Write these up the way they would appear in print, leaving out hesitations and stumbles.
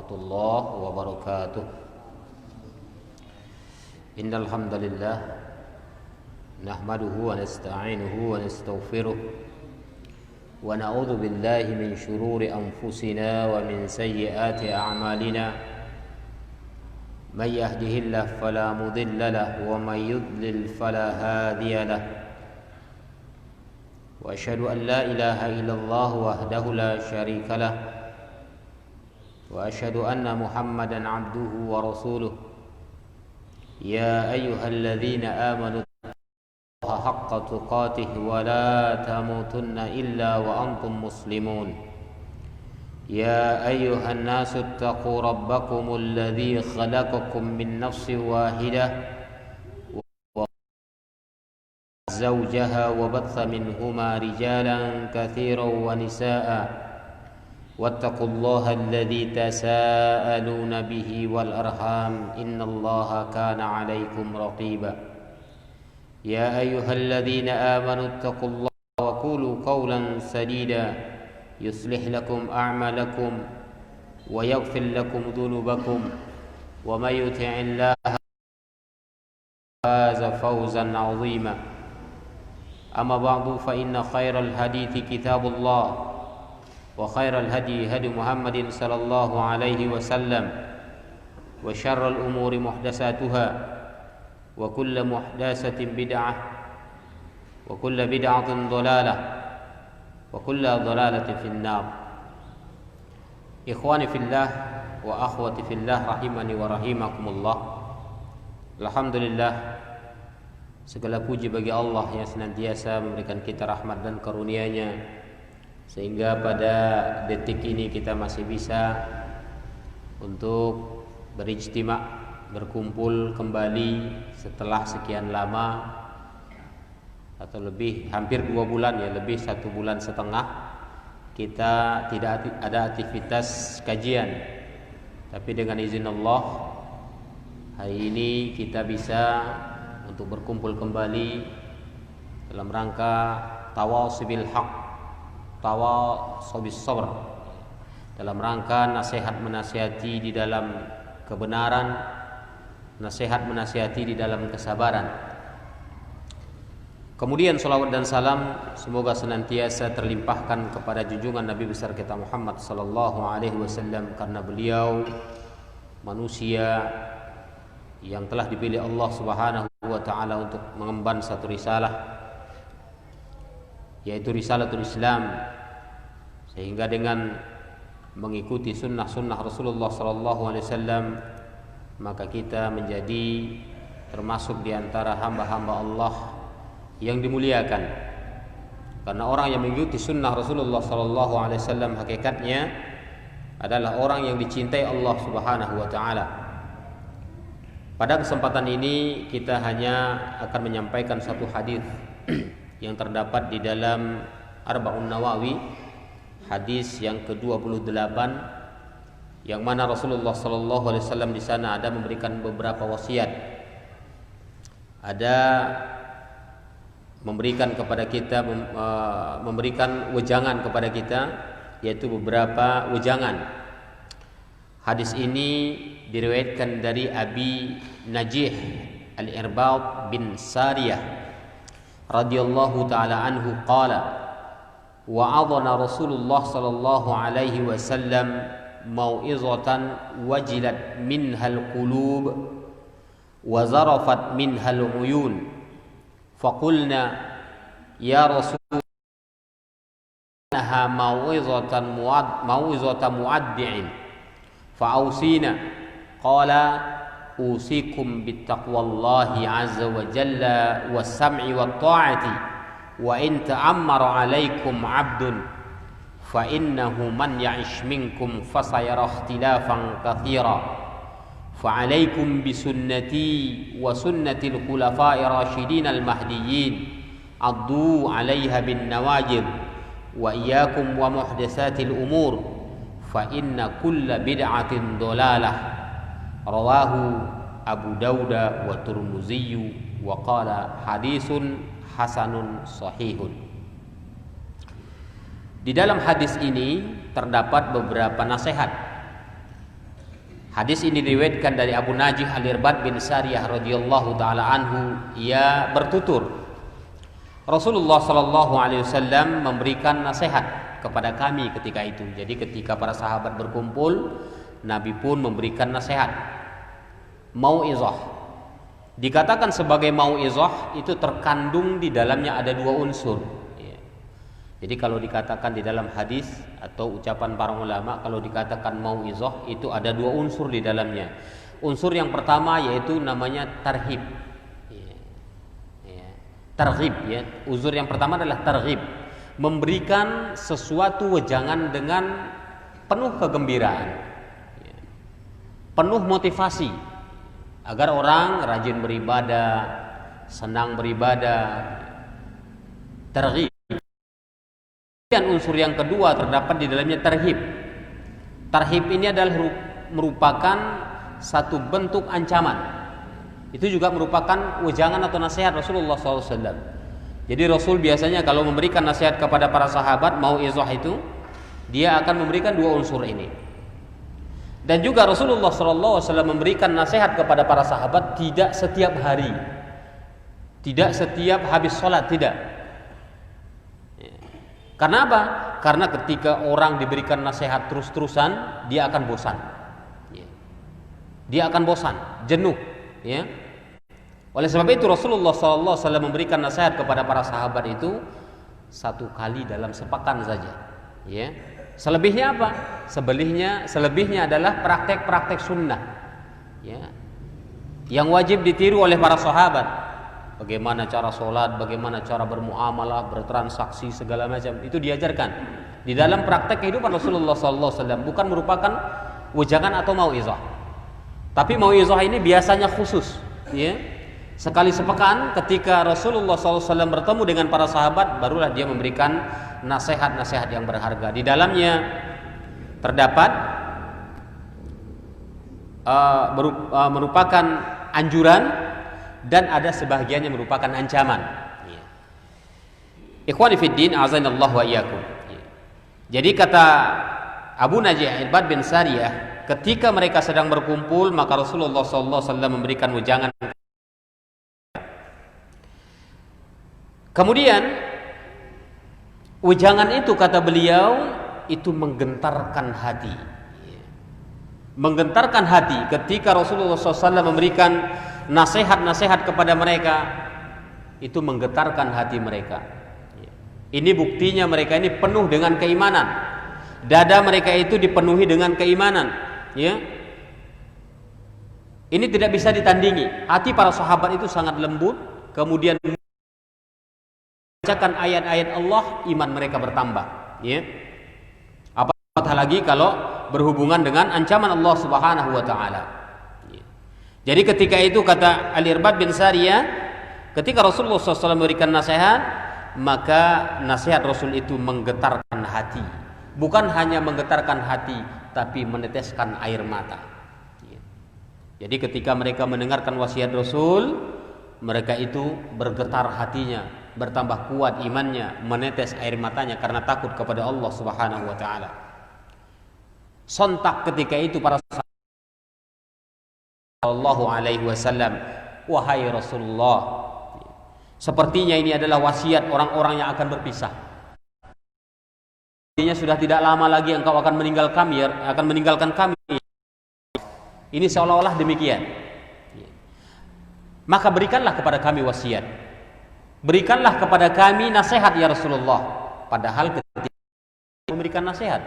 warahmatullahi wabarakatuh. Innal hamdalillah nahmaduhu wa nasta'inuhu wa nastaghfiruh wa na'udzu billahi min shururi anfusina wa min sayyiati a'malina. May yahdihillahu fala mudilla lahu wa may yudlil fala hadiya lahu. Wa asyhadu an la ilaha illallah wahdahu la syarika lah. Wa asyhadu anna Muhammadan abduhu wa rasuluh. Ya ayyuhalladzina amanu taqullaha haqqa tuqatih wa la tamutunna illa wa antum muslimun. Ya ayyuhan nasu ittaqu rabbakumul ladzi khalaqakum min nafsin wahidah زوجها وبث منهما رجالا كثيرا ونساء واتقوا الله الذي تساءلون به والأرحام إن الله كان عليكم رقيبا يا أيها الذين آمنوا اتقوا الله وقولوا قولا سديدا يصلح لكم أعمالكم ويغفر لكم ذنوبكم ومن يطع الله فاز فوزا عظيما. أما بعد فإن خير الحديث كتاب الله وخير الهدي هدي محمد صلى الله عليه وسلم وشر الأمور محدثاتها وكل محدثة بدعة وكل بدعة ضلالة وكل ضلالة في النار. إخواني في الله وأخوتي في الله rahimani wa rahimakumullah. Alhamdulillah, segala puji bagi Allah yang senantiasa memberikan kita rahmat dan karunia-Nya sehingga pada detik ini kita masih bisa untuk berijtima', berkumpul kembali setelah sekian lama atau lebih hampir 2 bulan ya, lebih 1 bulan setengah kita tidak ada aktivitas kajian. Tapi dengan izin Allah hari ini kita bisa untuk berkumpul kembali dalam rangka tawasibil haq, tawasubis sabr, dalam rangka nasihat menasihati di dalam kebenaran, nasihat menasihati di dalam kesabaran. Kemudian salawat dan salam semoga senantiasa terlimpahkan kepada junjungan Nabi besar kita Muhammad sallallahu alaihi wasallam, karena beliau manusia yang telah dipilih Allah Subhanahu wa ta'ala untuk mengemban satu risalah, yaitu risalatul Islam, sehingga dengan mengikuti sunnah-sunnah Rasulullah sallallahu alaihi wasallam maka kita menjadi termasuk di antara hamba-hamba Allah yang dimuliakan. Karena orang yang mengikuti sunnah Rasulullah sallallahu alaihi wasallam hakikatnya adalah orang yang dicintai Allah Subhanahu wa ta'ala. Pada kesempatan ini kita hanya akan menyampaikan satu hadis yang terdapat di dalam Arba'un Nawawi, hadis yang ke-28, yang mana Rasulullah sallallahu alaihi wasallam di sana ada memberikan beberapa wasiat. Ada memberikan kepada kita memberikan wejangan kepada kita, yaitu beberapa wejangan. Hadis ini diriwayatkan dari Abi Najih Al-Irbad bin Sariyah radhiyallahu taala anhu qala wa'adhana Rasulullah sallallahu alaihi wasallam mau'izatan wajilat minhal qulub wa zarafat minhal uyun faqulna ya Rasul innaha mau'izatan muaddi'in fa'ausina qala usikum bittaqwallahi azza wa jalla was-sam'i wat-ta'ati wa in ta'ammara 'alaikum 'abdun fa innahu man ya'ish minkum fasayara ikhtilafan katsira fa 'alaikum bisunnati wa sunnatil khulafa'ir rasyidin al-mahdiyyin addu 'alaiha bin nawajid wa iyyakum wa muhdatsatil umur fa inna kulla bid'atin dhalalah. Rawahu Abu Dawud wa Tirmidzi wa qala hadisun hasanun sahihun. Di dalam hadis ini terdapat beberapa nasihat Hadis ini diriwayatkan dari Abu Najih Al-Irbad bin Sariyah radhiyallahu taala anhu, ia bertutur, Rasulullah sallallahu alaihi wasallam memberikan nasihat kepada kami ketika itu. Jadi ketika para sahabat berkumpul, Nabi pun memberikan nasihat. Mau'izah. Dikatakan sebagai mau'izah itu terkandung di dalamnya ada dua unsur. Jadi kalau dikatakan di dalam hadis atau ucapan para ulama, kalau dikatakan mau'izah itu ada dua unsur di dalamnya. Unsur yang pertama yaitu namanya tarhib. Targhib ya. Unsur yang pertama adalah targhib. Memberikan sesuatu wejangan dengan penuh kegembiraan. Penuh motivasi agar orang rajin beribadah, senang beribadah. Targhib. Dan unsur yang kedua terdapat di dalamnya tarhib. Tarhib ini adalah merupakan satu bentuk ancaman. Itu juga merupakan wejangan atau nasihat Rasulullah SAW. Jadi Rasul biasanya kalau memberikan nasihat kepada para sahabat, mau'izah itu, dia akan memberikan dua unsur ini. Dan juga Rasulullah SAW memberikan nasihat kepada para sahabat tidak setiap hari, tidak setiap habis sholat, tidak. Karena apa? Karena ketika orang diberikan nasihat terus-terusan, dia akan bosan. Dia akan bosan, jenuh. Ya. Oleh sebab itu Rasulullah SAW memberikan nasihat kepada para sahabat itu satu kali dalam sepekan saja. Ya. Selebihnya apa? Selebihnya adalah praktek-praktek sunnah. Ya. Yang wajib ditiru oleh para sahabat. Bagaimana cara sholat, bagaimana cara bermuamalah, bertransaksi, segala macam. Itu diajarkan di dalam praktek kehidupan Rasulullah SAW. Bukan merupakan wejangan atau mau'izah. Tapi mau'izah ini biasanya khusus. Ya. Sekali sepekan ketika Rasulullah SAW bertemu dengan para sahabat, barulah dia memberikan nasihat-nasihat yang berharga. Di dalamnya terdapat merupakan anjuran dan ada sebahagiannya merupakan ancaman. Ikhwani fid din, a'azanallahu wa iyyakum. Jadi kata Abu Najih Al-Irbad bin Sariyah, ketika mereka sedang berkumpul, maka Rasulullah SAW memberikan wejangan. Kemudian wejangan itu kata beliau itu menggentarkan hati. Menggentarkan hati ketika Rasulullah SAW memberikan nasihat-nasihat kepada mereka, itu menggetarkan hati mereka. Ini buktinya mereka ini penuh dengan keimanan. Dada mereka itu dipenuhi dengan keimanan. Ya. Ini tidak bisa ditandingi. Hati para sahabat itu sangat lembut. Kemudian bacakan ayat-ayat Allah, iman mereka bertambah. Ya. Apatah lagi kalau berhubungan dengan ancaman Allah Subhanahu wa taala. Jadi ketika itu kata Al-Irbad bin Sariyah, ketika Rasulullah SAW memberikan nasihat, maka nasihat Rasul itu menggetarkan hati. Bukan hanya menggetarkan hati, tapi meneteskan air mata. Jadi ketika mereka mendengarkan wasiat Rasul, mereka itu bergetar hatinya, bertambah kuat imannya, menetes air matanya karena takut kepada Allah Subhanahu wa taala. Sontak ketika itu para sahabat Sallallahu alaihi wasallam, wahai Rasulullah, sepertinya ini adalah wasiat orang-orang yang akan berpisah. Artinya sudah tidak lama lagi engkau akan meninggalkan kami. Ini seolah-olah demikian. Maka berikanlah kepada kami wasiat. Berikanlah kepada kami nasihat ya Rasulullah. Padahal ketika memberikan nasihat,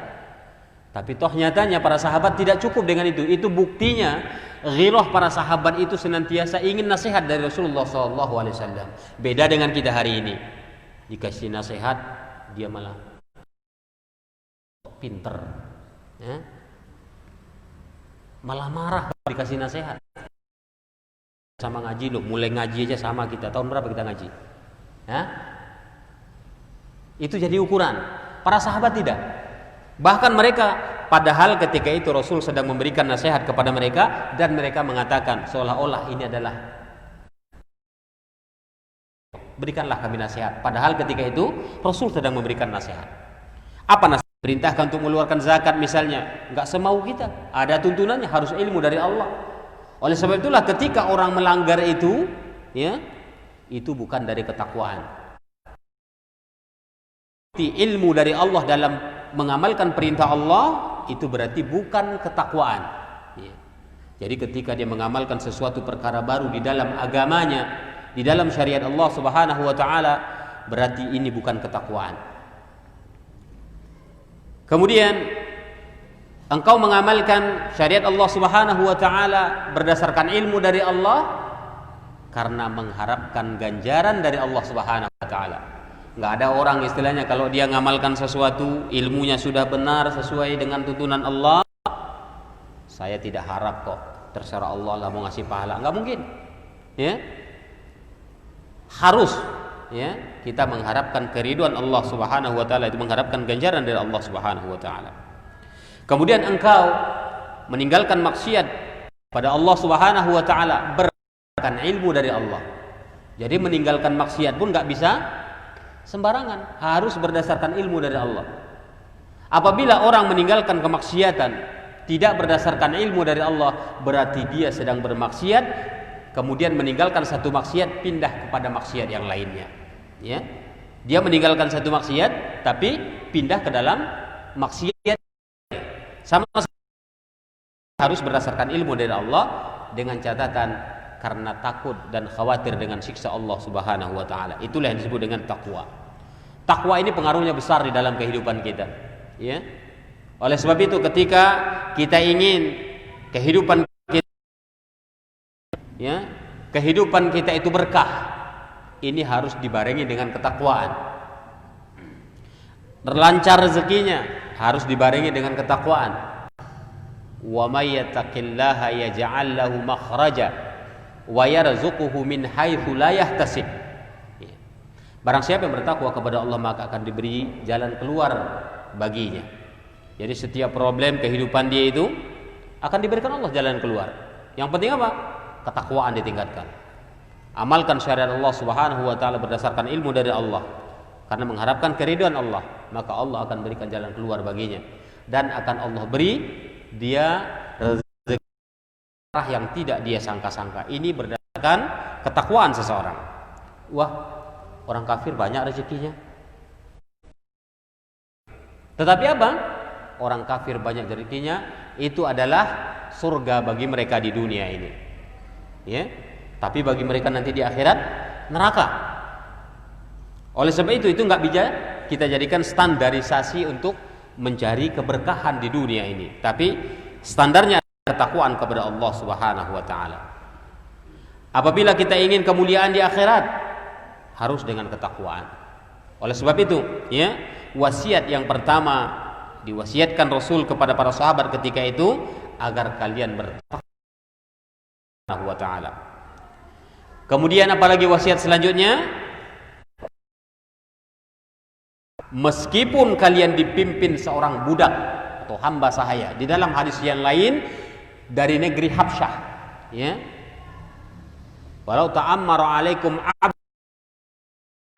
tapi toh nyatanya para sahabat tidak cukup dengan itu. Itu buktinya ghirah para sahabat itu senantiasa ingin nasihat dari Rasulullah SAW. Beda dengan kita hari ini. Dikasih nasihat, dia malah pinter, ya? Malah marah dikasih nasihat. Sama ngaji loh, mulai ngaji aja sama kita. Tahun berapa kita ngaji? Ya? Itu jadi ukuran. Para sahabat tidak. Bahkan mereka, padahal ketika itu Rasul sedang memberikan nasihat kepada mereka, dan mereka mengatakan seolah-olah ini adalah berikanlah kami nasihat. Padahal ketika itu Rasul sedang memberikan nasihat. Apa nasihat? Perintahkan untuk mengeluarkan zakat misalnya, enggak semau kita. Ada tuntunannya, harus ilmu dari Allah. Oleh sebab itulah ketika orang melanggar itu, ya, itu bukan dari ketakwaan. Ilmu dari Allah dalam mengamalkan perintah Allah itu berarti bukan ketakwaan. Ya. Jadi ketika dia mengamalkan sesuatu perkara baru di dalam agamanya, di dalam syariat Allah Subhanahu wa taala, berarti ini bukan ketakwaan. Kemudian engkau mengamalkan syariat Allah Subhanahu wa taala berdasarkan ilmu dari Allah karena mengharapkan ganjaran dari Allah Subhanahu wa taala. Enggak ada orang istilahnya kalau dia ngamalkan sesuatu, ilmunya sudah benar sesuai dengan tuntunan Allah, saya tidak harap kok, terserah Allah lah mau ngasih pahala. Enggak mungkin. Ya. Harus, ya, kita mengharapkan keridhaan Allah Subhanahu wa taala, itu mengharapkan ganjaran dari Allah Subhanahu wa taala. Kemudian engkau meninggalkan maksiat pada Allah Subhanahu wa taala berdasarkan ilmu dari Allah. Jadi meninggalkan maksiat pun enggak bisa sembarangan, harus berdasarkan ilmu dari Allah. Apabila orang meninggalkan kemaksiatan tidak berdasarkan ilmu dari Allah, berarti dia sedang bermaksiat, kemudian meninggalkan satu maksiat pindah kepada maksiat yang lainnya. Ya, dia meninggalkan satu maksiat tapi pindah ke dalam maksiat. Sama harus berdasarkan ilmu dari Allah dengan catatan karena takut dan khawatir dengan siksa Allah Subhanahu wa taala. Itulah yang disebut dengan takwa. Takwa ini pengaruhnya besar di dalam kehidupan kita, ya. Oleh sebab itu ketika kita ingin kehidupan kita, ya, kehidupan kita itu berkah, ini harus dibarengi dengan ketakwaan. Berlancar rezekinya harus dibarengi dengan ketakwaan. Wa may yattaqillaha yaj'al lahu makhraja wa yarzuquhu min haitsu la yahtasib. Barang siapa yang bertakwa kepada Allah maka akan diberi jalan keluar baginya. Jadi setiap problem kehidupan dia itu akan diberikan Allah jalan keluar. Yang penting apa? Ketakwaan ditingkatkan. Amalkan syariat Allah Subhanahu wa taala berdasarkan ilmu dari Allah karena mengharapkan keridhaan Allah, maka Allah akan berikan jalan keluar baginya dan akan Allah beri dia rezeki yang tidak dia sangka-sangka. Ini berdasarkan ketakwaan seseorang. Wah, orang kafir banyak rezekinya. Tetapi apa? Orang kafir banyak rezekinya itu adalah surga bagi mereka di dunia ini. Ya. Tapi bagi mereka nanti di akhirat neraka. Oleh sebab itu enggak bisa kita jadikan standarisasi untuk mencari keberkahan di dunia ini. Tapi standarnya ketakwaan kepada Allah Subhanahu wa taala. Apabila kita ingin kemuliaan di akhirat, harus dengan ketakwaan. Oleh sebab itu, ya, wasiat yang pertama diwasiatkan Rasul kepada para sahabat ketika itu agar kalian bertakwa Subhanahu wa taala. Kemudian apalagi wasiat selanjutnya? Meskipun kalian dipimpin seorang budak atau hamba sahaya, di dalam hadis yang lain dari negeri Habsyah, ya. Walau ta'ammara 'alaikum 'abd,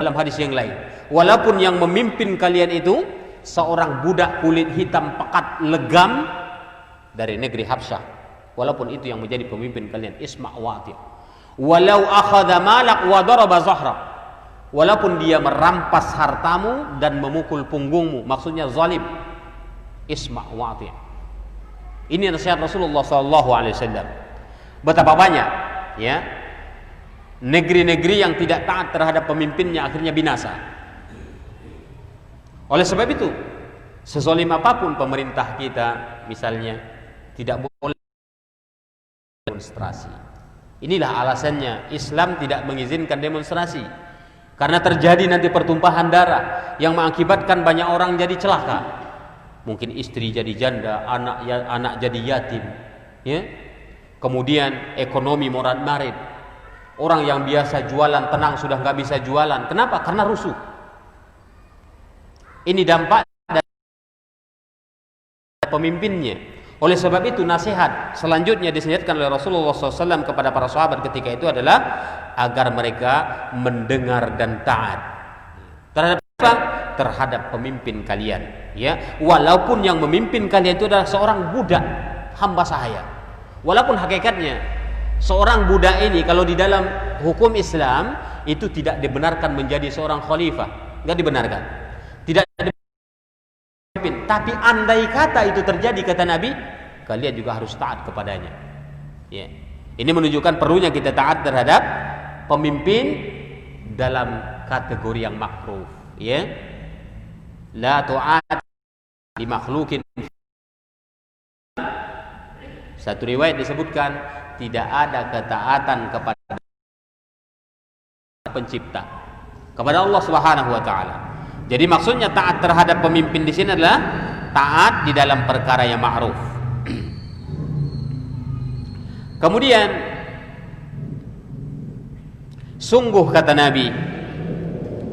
dalam hadis yang lain, walaupun yang memimpin kalian itu seorang budak kulit hitam pekat legam dari negeri Habsyah, walaupun itu yang menjadi pemimpin kalian, isma' wa'ti'. Walau akhadha malak wa daraba zahrak, walaupun dia merampas hartamu dan memukul punggungmu, maksudnya zalim, isma' wa'ti'. Ini nasihat Rasulullah SAW. Betapa banyak, ya, negeri-negeri yang tidak taat terhadap pemimpinnya akhirnya binasa. Oleh sebab itu, sezalim apapun pemerintah kita, misalnya, tidak boleh demonstrasi. Inilah alasannya Islam tidak mengizinkan demonstrasi, karena terjadi nanti pertumpahan darah yang mengakibatkan banyak orang jadi celaka. Mungkin istri jadi janda, anak jadi yatim, ya. Kemudian ekonomi morat-marit. Orang yang biasa jualan tenang sudah nggak bisa jualan. Kenapa? Karena rusuh. Ini dampak dari pemimpinnya. Oleh sebab itu nasihat selanjutnya dinasihatkan oleh Rasulullah SAW kepada para sahabat ketika itu adalah agar mereka mendengar dan taat terhadap apa? terhadap pemimpin kalian, ya, walaupun yang memimpin kalian itu adalah seorang budak, hamba sahaya. Walaupun hakikatnya seorang budak ini kalau di dalam hukum Islam itu tidak dibenarkan menjadi seorang khalifah, enggak dibenarkan. Tidak dibenarkan. Tapi andai kata itu terjadi, kata Nabi, kalian juga harus taat kepadanya. Ya. Ini menunjukkan perlunya kita taat terhadap pemimpin dalam kategori yang makruh, ya. La ta'at li makhlukin. Satu riwayat disebutkan tidak ada ketaatan kepada pencipta, kepada Allah Subhanahu wa taala. Jadi maksudnya taat terhadap pemimpin di sini adalah taat di dalam perkara yang ma'ruf. Kemudian sungguh kata Nabi,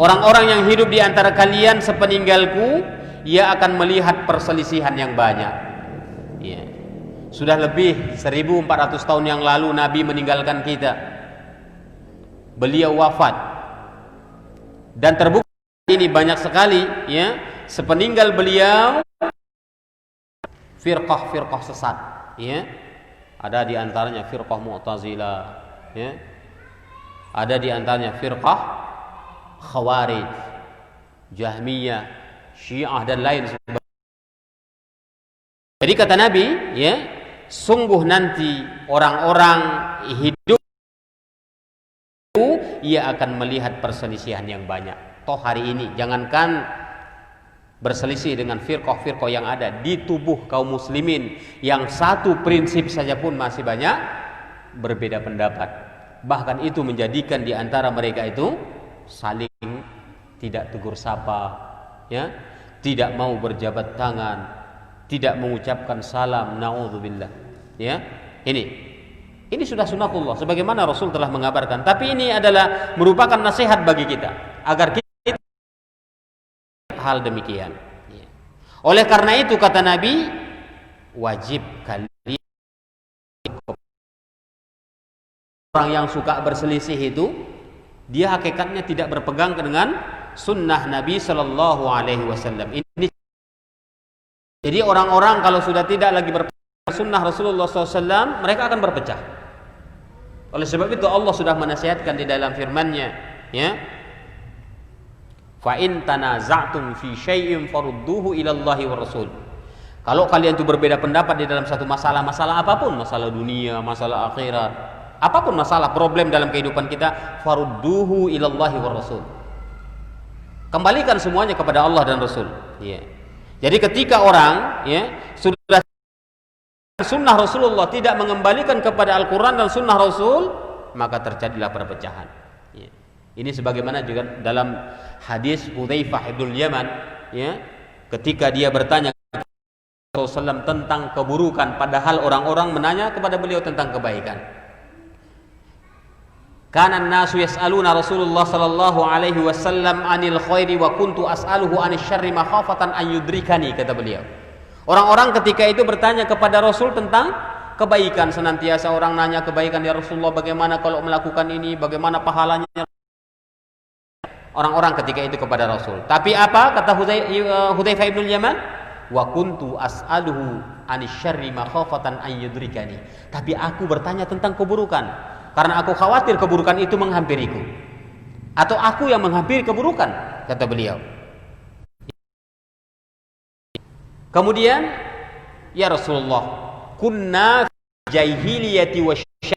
orang-orang yang hidup di antara kalian sepeninggalku, ia akan melihat perselisihan yang banyak. Ya. Sudah lebih 1400 tahun yang lalu Nabi meninggalkan kita. Beliau wafat. Dan terbukti ini banyak sekali, ya, sepeninggal beliau firqah-firqah sesat, ya. Ada di antaranya firqah Mu'tazilah, ya. Ada di antaranya firqah Khawarij, Jahmiyah, Syiah dan lain sebagainya. Jadi kata Nabi, ya, sungguh nanti orang-orang hidup ia akan melihat perselisihan yang banyak. Toh hari ini jangankan berselisih dengan firqah-firqah yang ada di tubuh kaum muslimin, yang satu prinsip saja pun masih banyak berbeda pendapat. Bahkan itu menjadikan di antara mereka itu saling tidak tegur sapa, ya, tidak mau berjabat tangan, tidak mengucapkan salam, naudzubillah, ya. Ini sudah sunatullah sebagaimana Rasul telah mengabarkan. Tapi ini adalah merupakan nasihat bagi kita agar kita hal demikian. Oleh karena itu kata Nabi, wajib kalian, orang yang suka berselisih itu dia hakikatnya tidak berpegang dengan sunnah Nabi Sallallahu Alaihi Wasallam. Ini jadi orang-orang kalau sudah tidak lagi berpegang sunnah Rasulullah SAW, mereka akan berpecah. Oleh sebab itu Allah sudah menasihatkan di dalam firman-Nya, ya, fa in tanaza'tum fi syai'in farudduhu ila Allahi wa Rasul. Kalau kalian itu berbeda pendapat di dalam satu masalah apapun, masalah dunia, masalah akhirat, apapun masalah problem dalam kehidupan kita, farudduhu ila Allahi wa Rasul. Kembalikan semuanya kepada Allah dan Rasul, ya. Jadi ketika orang, ya, sudah sunnah Rasulullah tidak mengembalikan kepada Al-Quran dan sunnah Rasul, maka terjadilah perpecahan, ya. Ini sebagaimana juga dalam hadis Hudzaifah ibn Yaman, ya, ketika dia bertanya kepada Rasulullah SAW tentang keburukan, padahal orang-orang menanya kepada beliau tentang kebaikan. Kana an-nasu yas'aluna Rasulullah sallallahu alaihi wasallam 'anil khairi wa kuntu as'aluhu 'anil syarri makhafatan an yudrikani, kata beliau. Orang-orang ketika itu bertanya kepada Rasul tentang kebaikan, senantiasa orang nanya kebaikan, ya Rasulullah bagaimana kalau melakukan ini, bagaimana pahalanya, orang-orang ketika itu kepada Rasul. Tapi apa kata Hudzaifah ibn Yaman? Wa kuntu as'aluhu 'anil syarri makhafatan an yudrikani. Tapi aku bertanya tentang keburukan karena aku khawatir keburukan itu menghampiriku, atau aku yang menghampiri keburukan, kata beliau. Kemudian, ya Rasulullah, kunna jahiliyati wa syarr.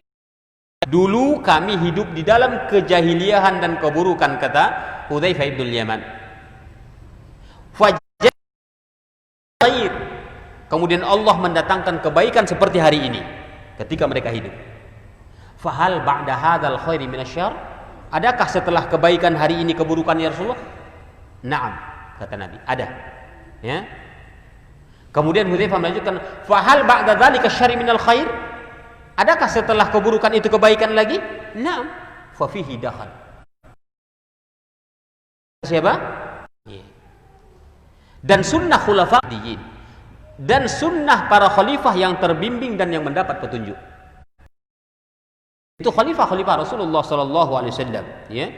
Dulu kami hidup di dalam kejahiliahan dan keburukan, kata Hudzaifah ibn Yaman. Fajr. Kemudian Allah mendatangkan kebaikan seperti hari ini ketika mereka hidup. Fahal ba'da hadzal khairi minasyarr? Adakah setelah kebaikan hari ini keburukan, ya Rasulullah? Naam, kata Nabi, ada. Ya. Kemudian Hudzaifah melanjutkan, fahal ba'da dzalika syarri minal khair? Adakah setelah keburukan itu kebaikan lagi? Naam, fa fihi dakhal. Siapa? Ya. Dan sunnah khulafa'iyin, dan sunnah para khalifah yang terbimbing dan yang mendapat petunjuk. Itu khalifah-khalifah Rasulullah sallallahu alaihi wasallam, ya.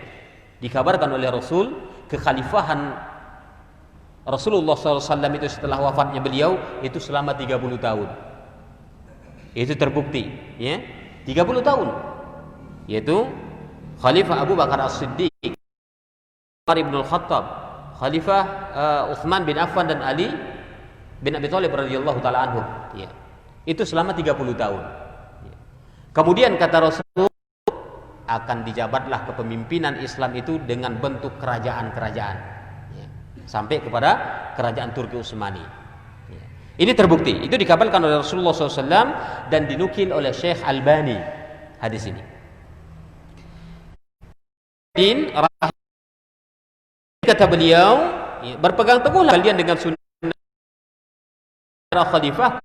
Dikabarkan oleh Rasul kekhalifahan Rasulullah SAW itu setelah wafatnya beliau itu selama 30 tahun. Itu terbukti, ya. 30 tahun. Yaitu Khalifah Abu Bakar As-Siddiq, Umar bin Al-Khattab, Khalifah Utsman bin Affan dan Ali bin Abi Thalib radhiyallahu taala anhum, ya. Itu selama 30 tahun. Ya. Kemudian kata Rasul, akan dijabatlah kepemimpinan Islam itu dengan bentuk kerajaan-kerajaan, ya. Sampai kepada kerajaan Turki Utsmani. Ya. Ini terbukti. Itu dikabarkan oleh Rasulullah SAW dan dinukil oleh Syekh Albani hadis ini. Kata beliau, ya, berpegang teguhlah kalian dengan sunnah khalifah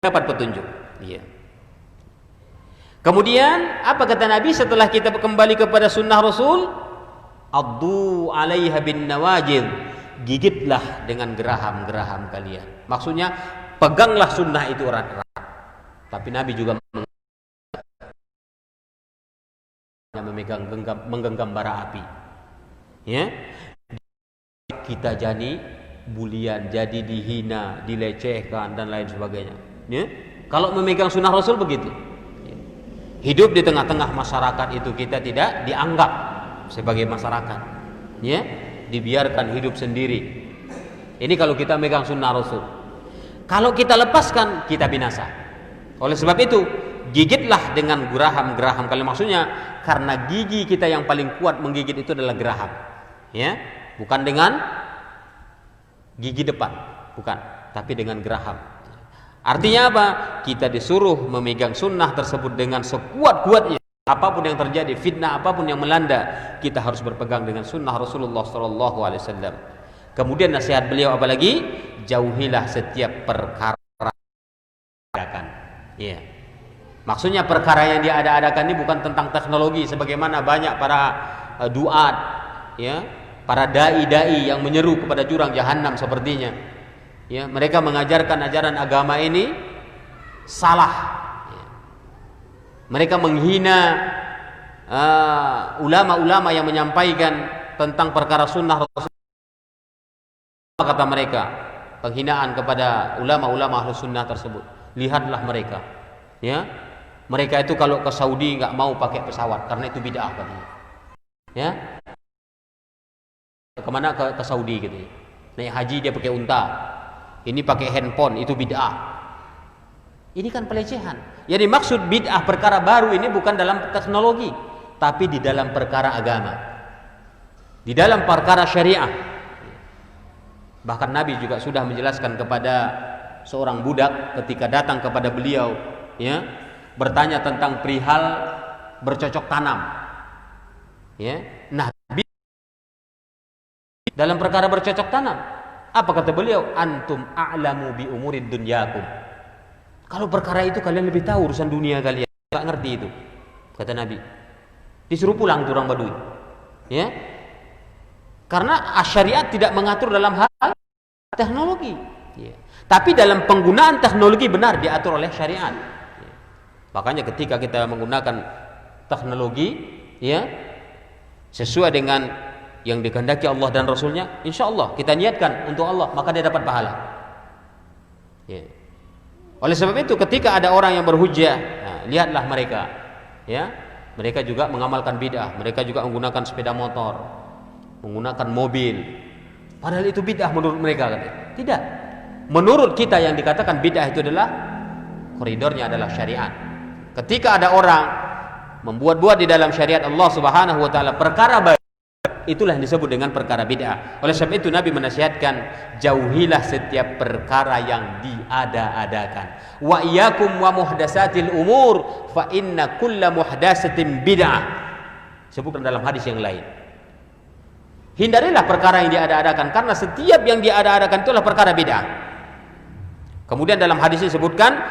dapat petunjuk. Ya. Kemudian apa kata Nabi setelah kita kembali kepada sunnah Rasul? Addu 'alaiha bin nawajid, gigitlah dengan geraham-geraham kalian. Maksudnya peganglah sunnah itu erat-erat. Tapi Nabi juga menggenggam bara api. Ya. Kita jadi bulian, jadi dihina, dilecehkan dan lain sebagainya. Ya. Kalau memegang sunnah Rasul begitu. Hidup di tengah-tengah masyarakat itu kita tidak dianggap sebagai masyarakat, ya, dibiarkan hidup sendiri. Ini kalau kita megang sunnah Rasul. Kalau kita lepaskan, kita binasa. Oleh sebab itu, gigitlah dengan geraham-geraham. Kalau maksudnya karena gigi kita yang paling kuat menggigit itu adalah geraham, ya, bukan dengan gigi depan, bukan, tapi dengan geraham. Artinya apa? Kita disuruh memegang sunnah tersebut dengan sekuat-kuatnya. Apapun yang terjadi, fitnah apapun yang melanda, kita harus berpegang dengan sunnah Rasulullah SAW. Kemudian nasihat beliau apalagi? Jauhilah setiap perkara adakan. Ya. Maksudnya perkara yang dia ada-adakan ini bukan tentang teknologi, sebagaimana banyak para duat, ya, para dai-dai yang menyeru kepada jurang jahanam sepertinya. Ya, mereka mengajarkan ajaran agama ini salah. Ya. Mereka menghina ulama-ulama yang menyampaikan tentang perkara sunnah Rasul. Kata mereka, penghinaan kepada ulama-ulama ahlus sunnah tersebut. Lihatlah mereka, ya, mereka itu kalau ke Saudi nggak mau pakai pesawat karena itu bid'ah katanya. Ya, kemana ke Saudi gitu? Naik haji dia pakai unta. Ini pakai handphone, itu bid'ah. Ini kan pelecehan. Yang dimaksud bid'ah perkara baru ini bukan dalam teknologi, tapi di dalam perkara agama, di dalam perkara syariah. Bahkan Nabi juga sudah menjelaskan kepada seorang budak ketika datang kepada beliau, ya, bertanya tentang perihal bercocok tanam. Ya, nah, dalam perkara bercocok tanam, apa kata beliau? Antum a'lamu bi umurid dunyakum. Kalau perkara itu kalian lebih tahu urusan dunia kalian. Enggak ngerti itu. Kata Nabi. Disuruh pulang tuh orang Badui. Ya. Karena syariat tidak mengatur dalam hal teknologi. Ya. Tapi dalam penggunaan teknologi benar diatur oleh syariat. Ya. Makanya ketika kita menggunakan teknologi, ya, sesuai dengan yang dikehendaki Allah dan Rasulnya, insya Allah kita niatkan untuk Allah, maka dia dapat pahala. Ya. Oleh sebab itu ketika ada orang yang berhujjah, nah, lihatlah mereka, ya, mereka juga mengamalkan bid'ah, mereka juga menggunakan sepeda motor, menggunakan mobil, padahal itu bid'ah menurut mereka. Tidak, menurut kita yang dikatakan bid'ah itu adalah koridornya adalah syariat. Ketika ada orang membuat-buat di dalam syariat Allah Subhanahu wa taala perkara baik, itulah yang disebut dengan perkara bid'ah. Oleh sebab itu Nabi menasihatkan, jauhilah setiap perkara yang diada-adakan. Wa iyyakum wa muhdatsatil umur fa inna kulla muhdatsatin bid'ah. Sebutkan dalam hadis yang lain. Hindarilah perkara yang diada-adakan karena setiap yang diada-adakan itulah perkara bid'ah. Kemudian dalam hadis disebutkan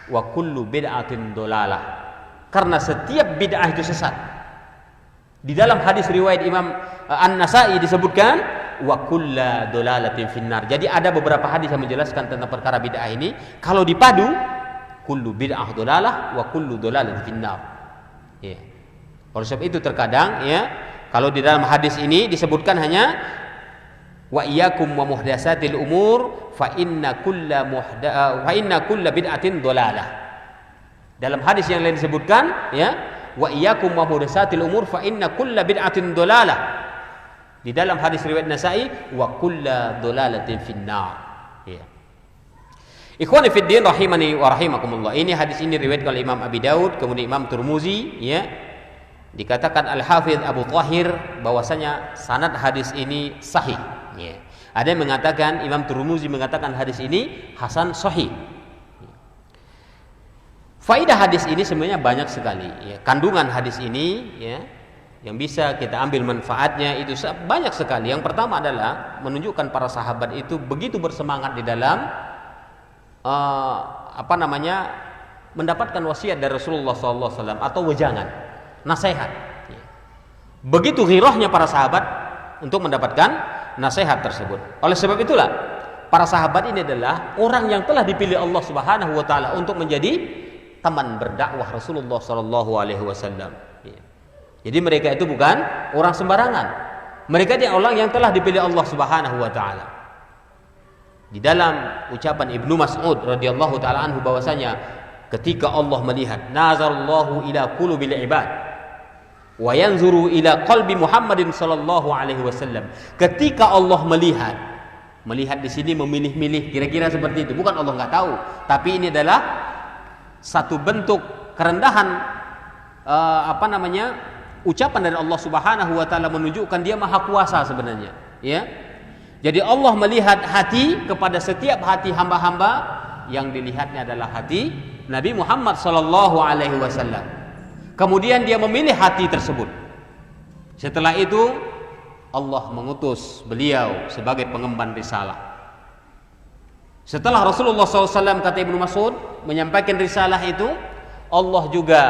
wa kullu bid'atin dolalah. Karena setiap bid'ah itu sesat. Di dalam hadis riwayat Imam An-Nasa'i disebutkan wa kulla dolalatin finnar. Jadi ada beberapa hadis yang menjelaskan tentang perkara bid'ah ini. Kalau dipadu, kullu bid'ah dolalah wa kullu dolalatin finnar. Ya. Oleh sebab itu terkadang, ya, kalau di dalam hadis ini disebutkan hanya Wa iyyakum wa muhdatsatil umur fa inna kulla bid'atin dhalalah. Dalam hadis yang lain disebutkan, ya, wa iyyakum wa muhdatsatil umur fa inna kulla bid'atin dhalalah. Di dalam hadis riwayat Nasa'i, wa kulla dhalalatin finnar. Ya. Ikhwani fid din rahimani wa rahimakumullah. Ini hadis ini riwayatkan oleh Imam Abi Daud, kemudian Imam Tirmizi, ya. Dikatakan Al-Hafidz Abu Thahir bahwasanya sanad hadis ini sahih, ya. Ada yang mengatakan, Imam Tirmizi mengatakan hadis ini hasan sahih. Faidah hadis ini sebenarnya banyak sekali, ya. Kandungan hadis ini, ya, yang bisa kita ambil manfaatnya itu banyak sekali. Yang pertama adalah menunjukkan para sahabat itu begitu bersemangat di dalam mendapatkan wasiat dari Rasulullah SAW atau wejangan, nasihat. Begitu ghirahnya para sahabat untuk mendapatkan nasihat tersebut. Oleh sebab itulah para sahabat ini adalah orang yang telah dipilih Allah Subhanahu wa taala untuk menjadi teman berdakwah Rasulullah SAW. Jadi mereka itu bukan orang sembarangan. Mereka adalah orang yang telah dipilih Allah Subhanahu wa taala. Di dalam ucapan Ibnu Mas'ud radhiyallahu taala anhu bahwasanya ketika Allah melihat nazarallahu ila qulubil ibad wa yanzuru ila qalbi Muhammadin sallallahu alaihi wasallam. Ketika Allah melihat di sini memilih-milih, kira-kira seperti itu. Bukan Allah enggak tahu, tapi ini adalah satu bentuk kerendahan ucapan dari Allah Subhanahu wa taala menunjukkan dia maha kuasa sebenarnya, ya. Jadi Allah melihat hati, kepada setiap hati hamba-hamba yang dilihatnya adalah hati Nabi Muhammad sallallahu alaihi wasallam. Kemudian dia memilih hati tersebut. Setelah itu Allah mengutus beliau sebagai pengemban risalah. Setelah Rasulullah SAW, kata Ibnu Mas'ud, menyampaikan risalah itu, Allah juga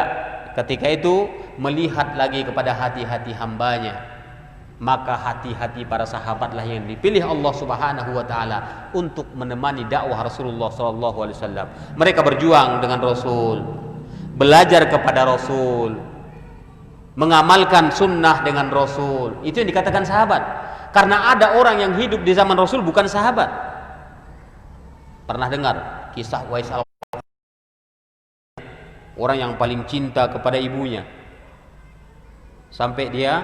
ketika itu melihat lagi kepada hati-hati hambanya. Maka hati-hati para sahabatlah yang dipilih Allah Subhanahu wa taala untuk menemani dakwah Rasulullah sallallahu alaihi wasallam. Mereka berjuang dengan Rasul, belajar kepada Rasul, mengamalkan sunnah dengan Rasul. Itu yang dikatakan sahabat. Karena ada orang yang hidup di zaman Rasul bukan sahabat. Pernah dengar kisah Uwais al orang yang paling cinta kepada ibunya, sampai dia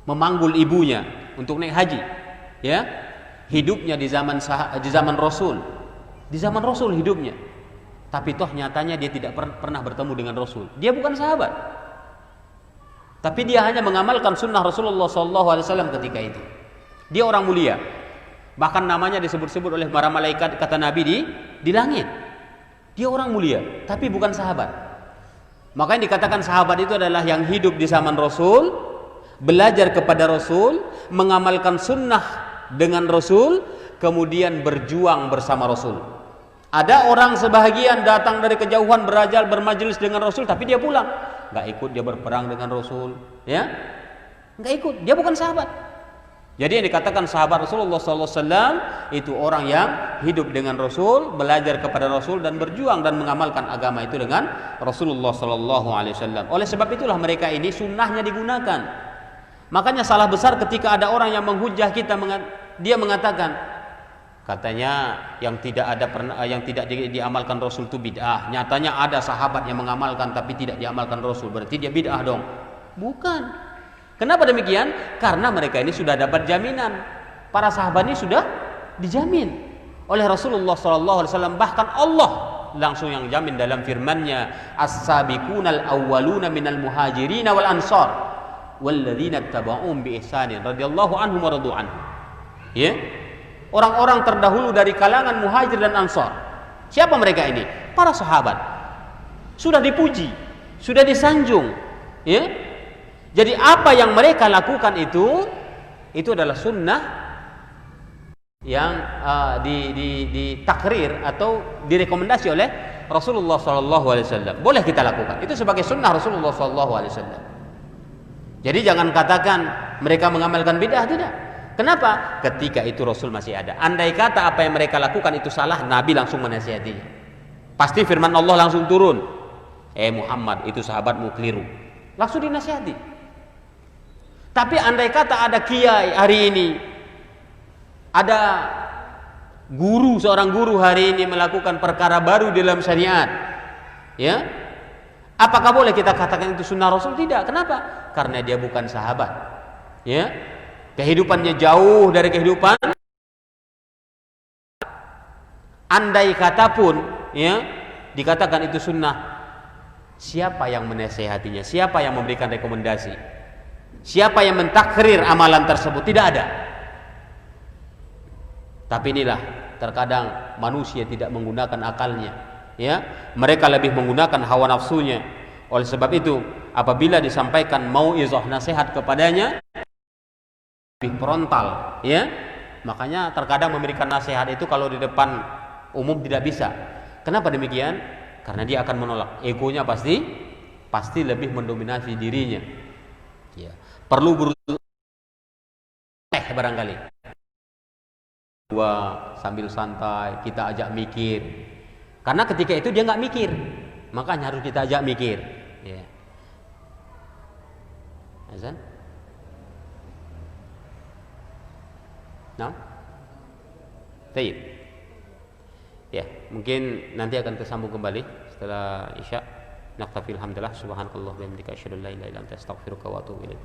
memanggul ibunya untuk naik haji, ya. Hidupnya di zaman Rasul, di zaman Rasul hidupnya, tapi toh nyatanya dia tidak pernah bertemu dengan Rasul. Dia bukan sahabat, tapi dia hanya mengamalkan sunnah Rasulullah SAW ketika itu. Dia orang mulia, bahkan namanya disebut-sebut oleh para malaikat, kata Nabi, di langit. Dia orang mulia, tapi bukan sahabat. Makanya dikatakan sahabat itu adalah yang hidup di zaman Rasul, belajar kepada Rasul, mengamalkan sunnah dengan Rasul, kemudian berjuang bersama Rasul. Ada orang sebahagian datang dari kejauhan bermajelis dengan Rasul, tapi dia pulang, nggak ikut dia berperang dengan Rasul, ya, nggak ikut, dia bukan sahabat. Jadi yang dikatakan sahabat Rasulullah SAW itu orang yang hidup dengan Rasul, belajar kepada Rasul dan berjuang dan mengamalkan agama itu dengan Rasulullah SAW. Oleh sebab itulah mereka ini sunnahnya digunakan. Makanya salah besar ketika ada orang yang menghujah kita, dia mengatakan katanya yang tidak diamalkan Rasul itu bid'ah. Nyatanya ada sahabat yang mengamalkan tapi tidak diamalkan Rasul, berarti dia bid'ah dong. Bukan. Kenapa demikian? Karena mereka ini sudah dapat jaminan. Para sahabat ini sudah dijamin oleh Rasulullah SAW. Bahkan Allah langsung yang jamin dalam firman-Nya, as-sabiqunal awwaluna minal muhajirin wal ansar walladzina tabauhum bi ihsanin radhiyallahu anhum wa radu anhu. Ya. Orang-orang terdahulu dari kalangan muhajir dan ansar. Siapa mereka ini? Para sahabat. Sudah dipuji, sudah disanjung, ya. Jadi apa yang mereka lakukan itu adalah sunnah yang ditakrir atau direkomendasi oleh Rasulullah SAW. Boleh kita lakukan. Itu sebagai sunnah Rasulullah SAW. Jadi jangan katakan mereka mengamalkan bid'ah, tidak. Kenapa? Ketika itu Rasul masih ada. Andai kata apa yang mereka lakukan itu salah, Nabi langsung menasihatinya. Pasti firman Allah langsung turun. Muhammad, itu sahabatmu keliru. Langsung dinasihati. Tapi andai kata ada kiai hari ini, ada guru, seorang guru hari ini melakukan perkara baru dalam syariat, ya, apakah boleh kita katakan itu sunnah Rasul? Tidak. Kenapa? Karena dia bukan sahabat, ya, kehidupannya jauh dari kehidupan. Andai kata pun, ya, dikatakan itu sunnah, siapa yang menasehatinya? Siapa yang memberikan rekomendasi? Siapa yang mentakrir amalan tersebut? Tidak ada. Tapi inilah terkadang manusia tidak menggunakan akalnya, ya, mereka lebih menggunakan hawa nafsunya. Oleh sebab itu, apabila disampaikan mau'izah, nasihat kepadanya, lebih frontal, ya. Makanya terkadang memberikan nasihat itu kalau di depan umum tidak bisa. Kenapa demikian? Karena dia akan menolak. Egonya pasti lebih mendominasi dirinya, ya. Perlu berusaha barangkali sambil santai, kita ajak mikir. Karena ketika itu dia nggak mikir, makanya harus kita ajak mikir, ya. Azan? Nah, baik. Ya, mungkin nanti akan tersambung kembali setelah Isya. Naktafi alhamdulillah, subhanakallah wa bihamdika asyhadu an la ilaha illa anta astaghfiruka wa atubu ilaik.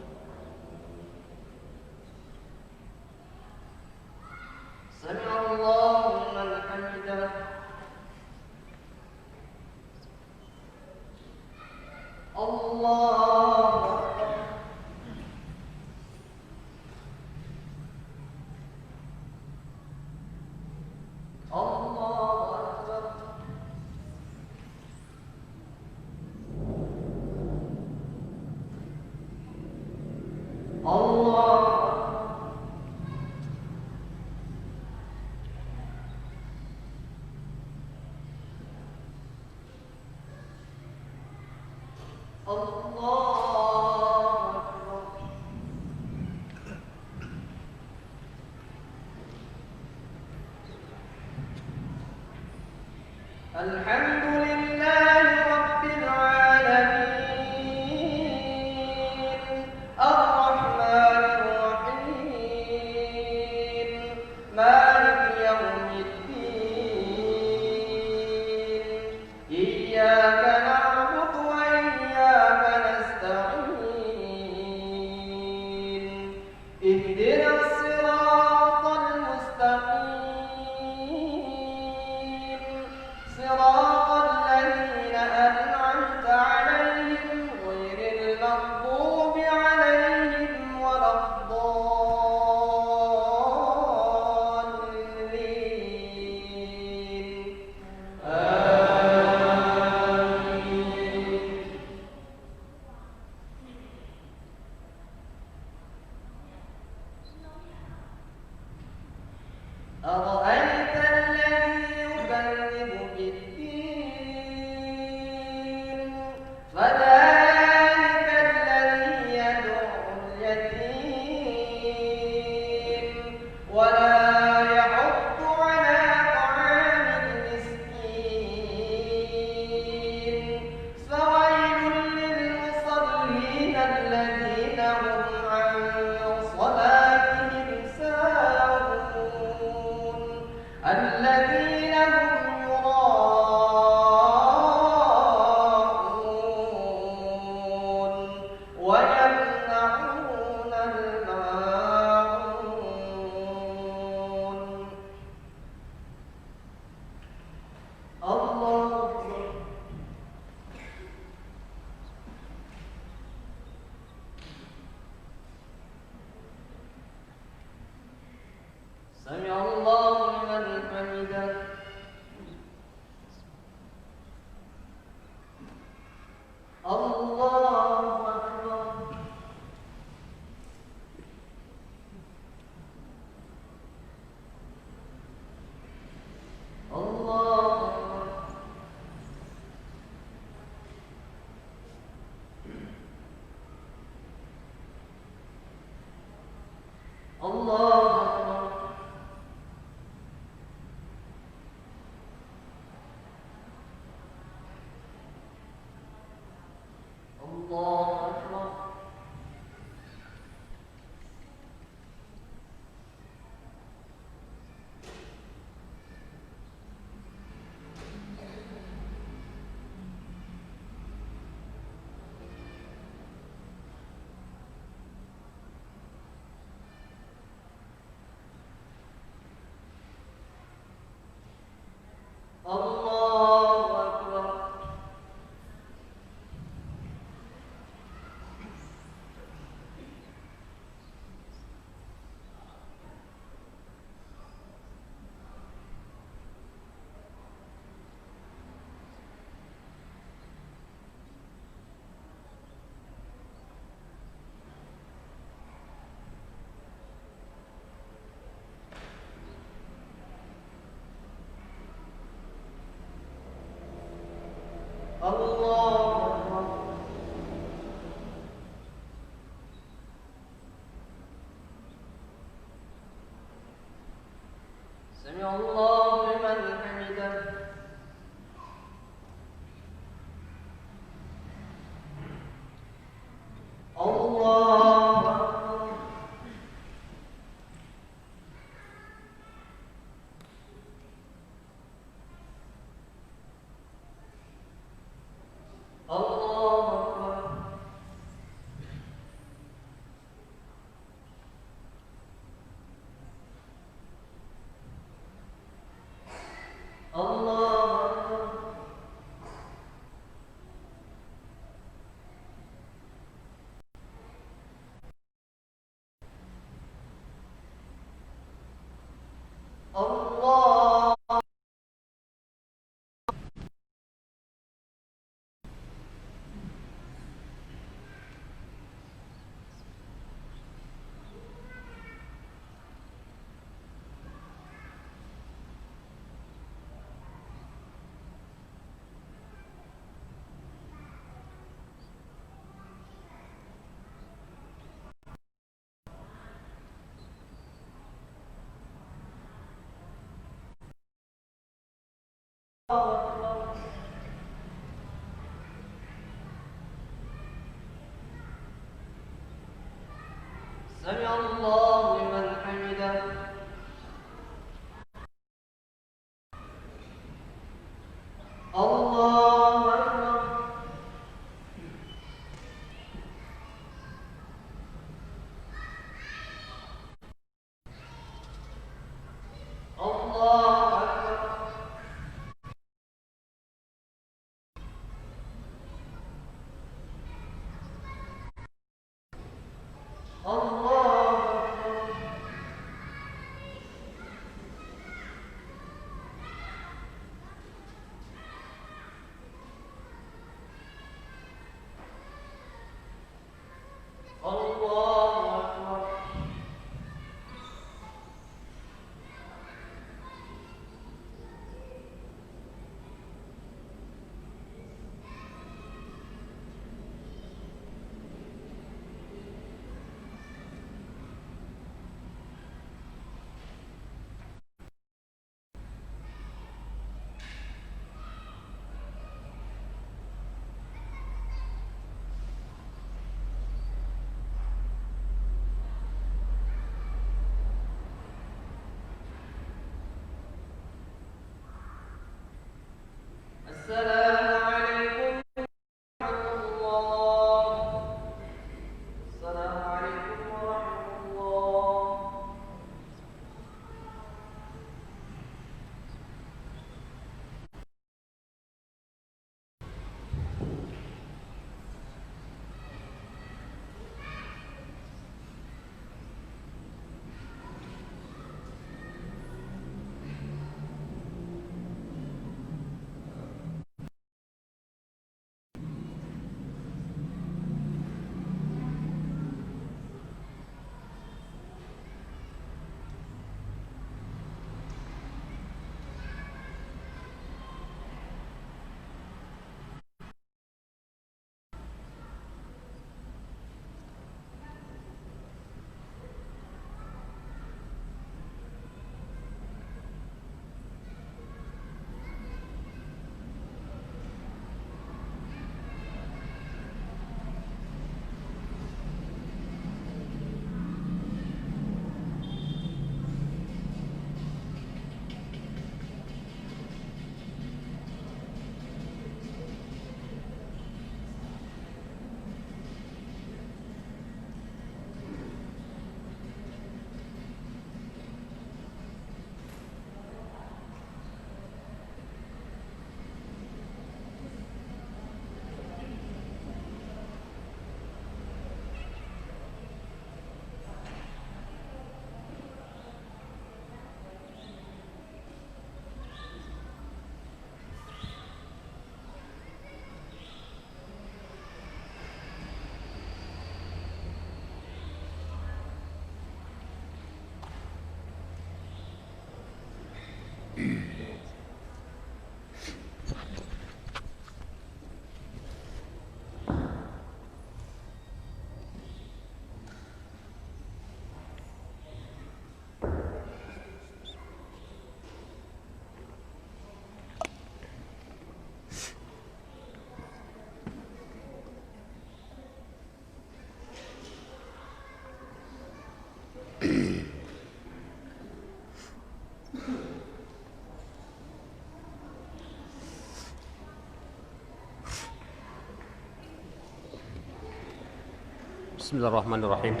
Bismillahirrahmanirrahim.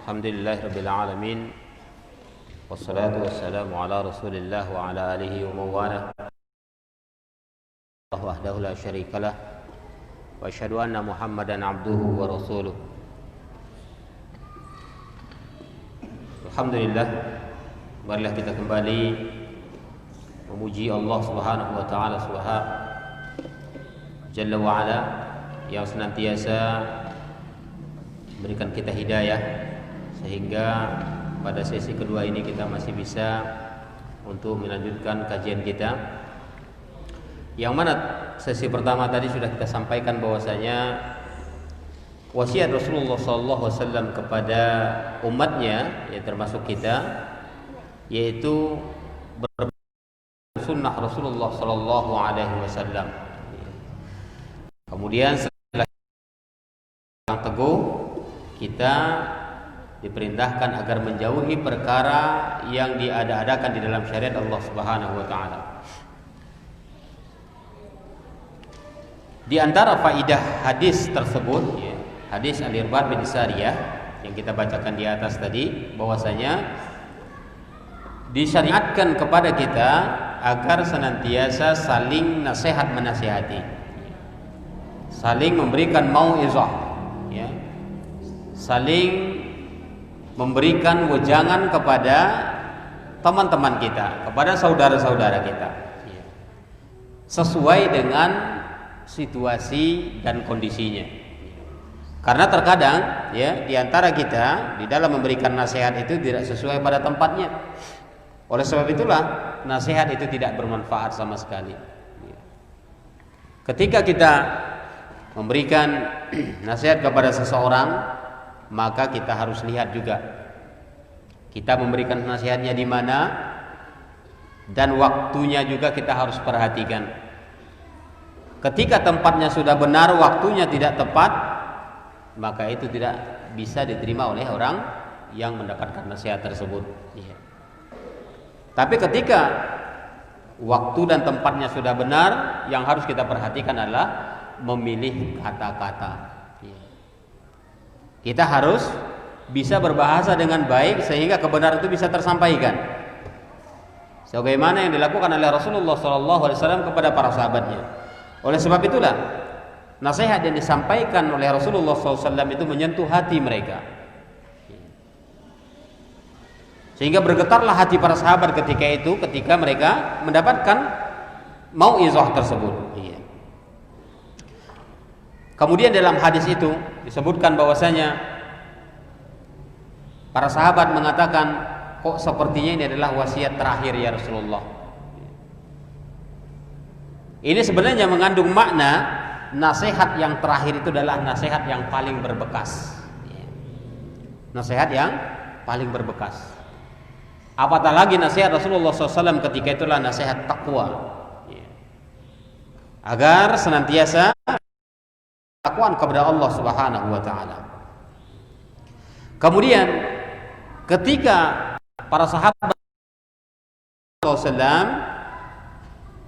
Alhamdulillahirabbil alamin. Wassalatu wassalamu ala Rasulillah wa ala alihi wa mawalah. Wahdahu la syarikalah. Wa asyhadu anna Muhammadan abduhu wa rasuluh. Alhamdulillah, marilah kita kembali memuji Allah Subhanahu wa taala Jalla wa ala yang senantiasa berikan kita hidayah sehingga pada sesi kedua ini kita masih bisa untuk melanjutkan kajian kita. Yang mana sesi pertama tadi sudah kita sampaikan bahwasanya wasiat Rasulullah SAW kepada umatnya, ya termasuk kita, yaitu bersunnah Rasulullah SAW. Kemudian setelah yang teguh, kita diperintahkan agar menjauhi perkara yang diada-adakan di dalam syariat Allah Subhanahu wa taala. Di antara faidah hadis tersebut, ya, hadis Al-Irbad bin Sariyah yang kita bacakan di atas tadi, bahwasanya disyariatkan kepada kita agar senantiasa saling nasihat menasihati, saling memberikan mau'izah, ya, saling memberikan wejangan kepada teman-teman kita, kepada saudara-saudara kita, sesuai dengan situasi dan kondisinya. Karena terkadang, ya, di antara kita di dalam memberikan nasihat itu tidak sesuai pada tempatnya. Oleh sebab itulah nasihat itu tidak bermanfaat sama sekali. Ketika kita memberikan nasihat kepada seseorang, maka kita harus lihat juga kita memberikan nasihatnya di mana, dan waktunya juga kita harus perhatikan. Ketika tempatnya sudah benar, waktunya tidak tepat, maka itu tidak bisa diterima oleh orang yang mendapatkan nasihat tersebut. Tapi ketika waktu dan tempatnya sudah benar, yang harus kita perhatikan adalah memilih kata-kata. Kita harus bisa berbahasa dengan baik sehingga kebenaran itu bisa tersampaikan, sebagaimana yang dilakukan oleh Rasulullah SAW kepada para sahabatnya. Oleh sebab itulah nasihat yang disampaikan oleh Rasulullah SAW itu menyentuh hati mereka, sehingga bergetarlah hati para sahabat ketika mereka mendapatkan mau'izah tersebut. Kemudian dalam hadis itu disebutkan bahwasanya para sahabat mengatakan, kok sepertinya ini adalah wasiat terakhir ya Rasulullah. Ini sebenarnya mengandung makna nasihat yang terakhir itu adalah nasihat yang paling berbekas. Nasihat yang paling berbekas. Apatah lagi nasihat Rasulullah SAW ketika itulah nasihat takwa, agar senantiasa takwaan kepada Allah Subhanahu wa taala. Kemudian ketika para sahabat SAW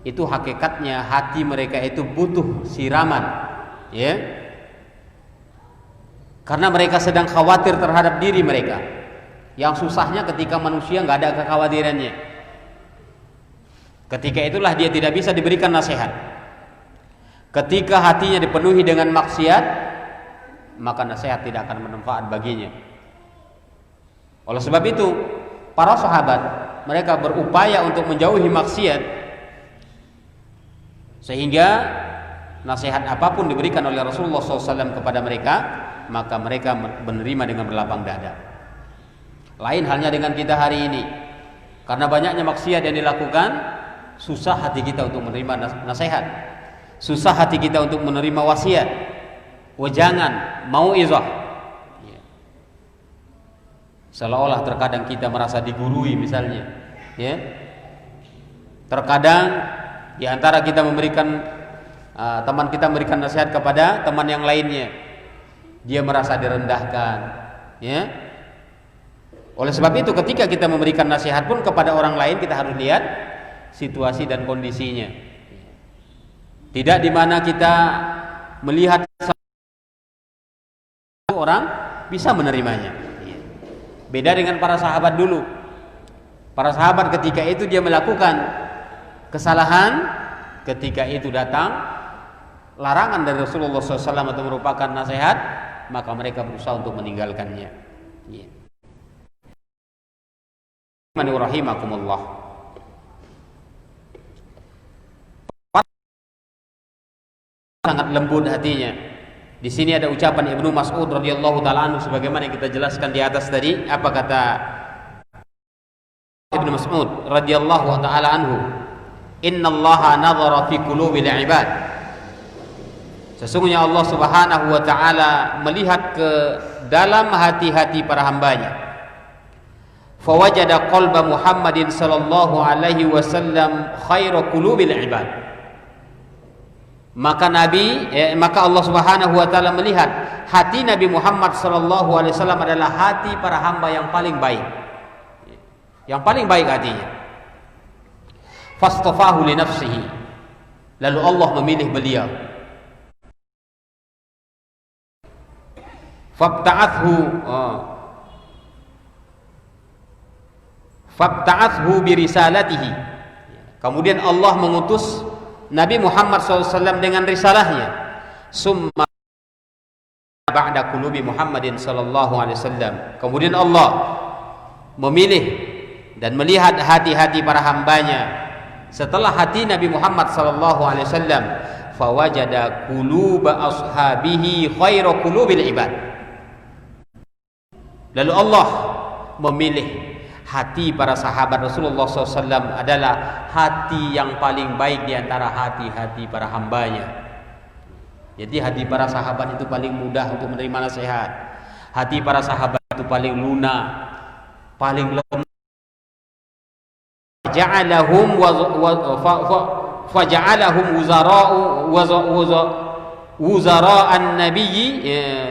itu hakikatnya hati mereka itu butuh siraman, ya. Karena mereka sedang khawatir terhadap diri mereka. Yang susahnya ketika manusia nggak ada kekhawatirannya. Ketika itulah dia tidak bisa diberikan nasihat. Ketika hatinya dipenuhi dengan maksiat, maka nasihat tidak akan bermanfaat baginya. Oleh sebab itu, para sahabat mereka berupaya untuk menjauhi maksiat, sehingga nasihat apapun diberikan oleh Rasulullah SAW kepada mereka, maka mereka menerima dengan berlapang dada. Lain halnya dengan kita hari ini, karena banyaknya maksiat yang dilakukan, susah hati kita untuk menerima nasihat. Susah hati kita untuk menerima wasiat, wejangan, mau'izah. Seolah-olah terkadang kita merasa digurui misalnya, ya. Terkadang di antara kita memberikan teman kita memberikan nasihat kepada teman yang lainnya, dia merasa direndahkan, ya. Oleh sebab itu ketika kita memberikan nasihat pun kepada orang lain, kita harus lihat situasi dan kondisinya. Tidak di mana kita melihat orang bisa menerimanya. Beda dengan para sahabat dulu. Para sahabat ketika itu dia melakukan kesalahan, ketika itu datang larangan dari Rasulullah SAW atau merupakan nasihat, maka mereka berusaha untuk meninggalkannya. Rahimakumullah. Sangat lembut hatinya. Di sini ada ucapan Ibnu Mas'ud radhiyallahu taala anhu sebagaimana yang kita jelaskan di atas tadi. Apa kata Ibnu Mas'ud radhiyallahu taala anhu? Innallaha nadhara fi qulubil ibad. Sesungguhnya Allah Subhanahu wa taala melihat ke dalam hati-hati para hambanya. Fawajada qalba Muhammadin sallallahu alaihi wasallam khairu qulubil ibad. Maka Allah Subhanahu wa taala melihat hati Nabi Muhammad sallallahu alaihi wasallam adalah hati para hamba yang paling baik. Yang paling baik hatinya. Fastafahu li nafsihi. Lalu Allah memilih beliau. Fabta'athu birisalatihi. Kemudian Allah mengutus Nabi Muhammad SAW dengan risalahnya. Summa ba'da qulubi Muhammadin sallallahu alaihi wasallam. Kemudian Allah memilih dan melihat hati-hati para hambanya setelah hati Nabi Muhammad sallallahu alaihi wasallam. Fawajada quluba ashabihi khairu qulubil ibad. Lalu Allah memilih hati para sahabat Rasulullah SAW adalah hati yang paling baik di antara hati-hati para hambanya. Jadi hati para sahabat itu paling mudah untuk menerima nasihat. Hati para sahabat itu paling lunak, paling lemah. Faja'alahum wuzara'an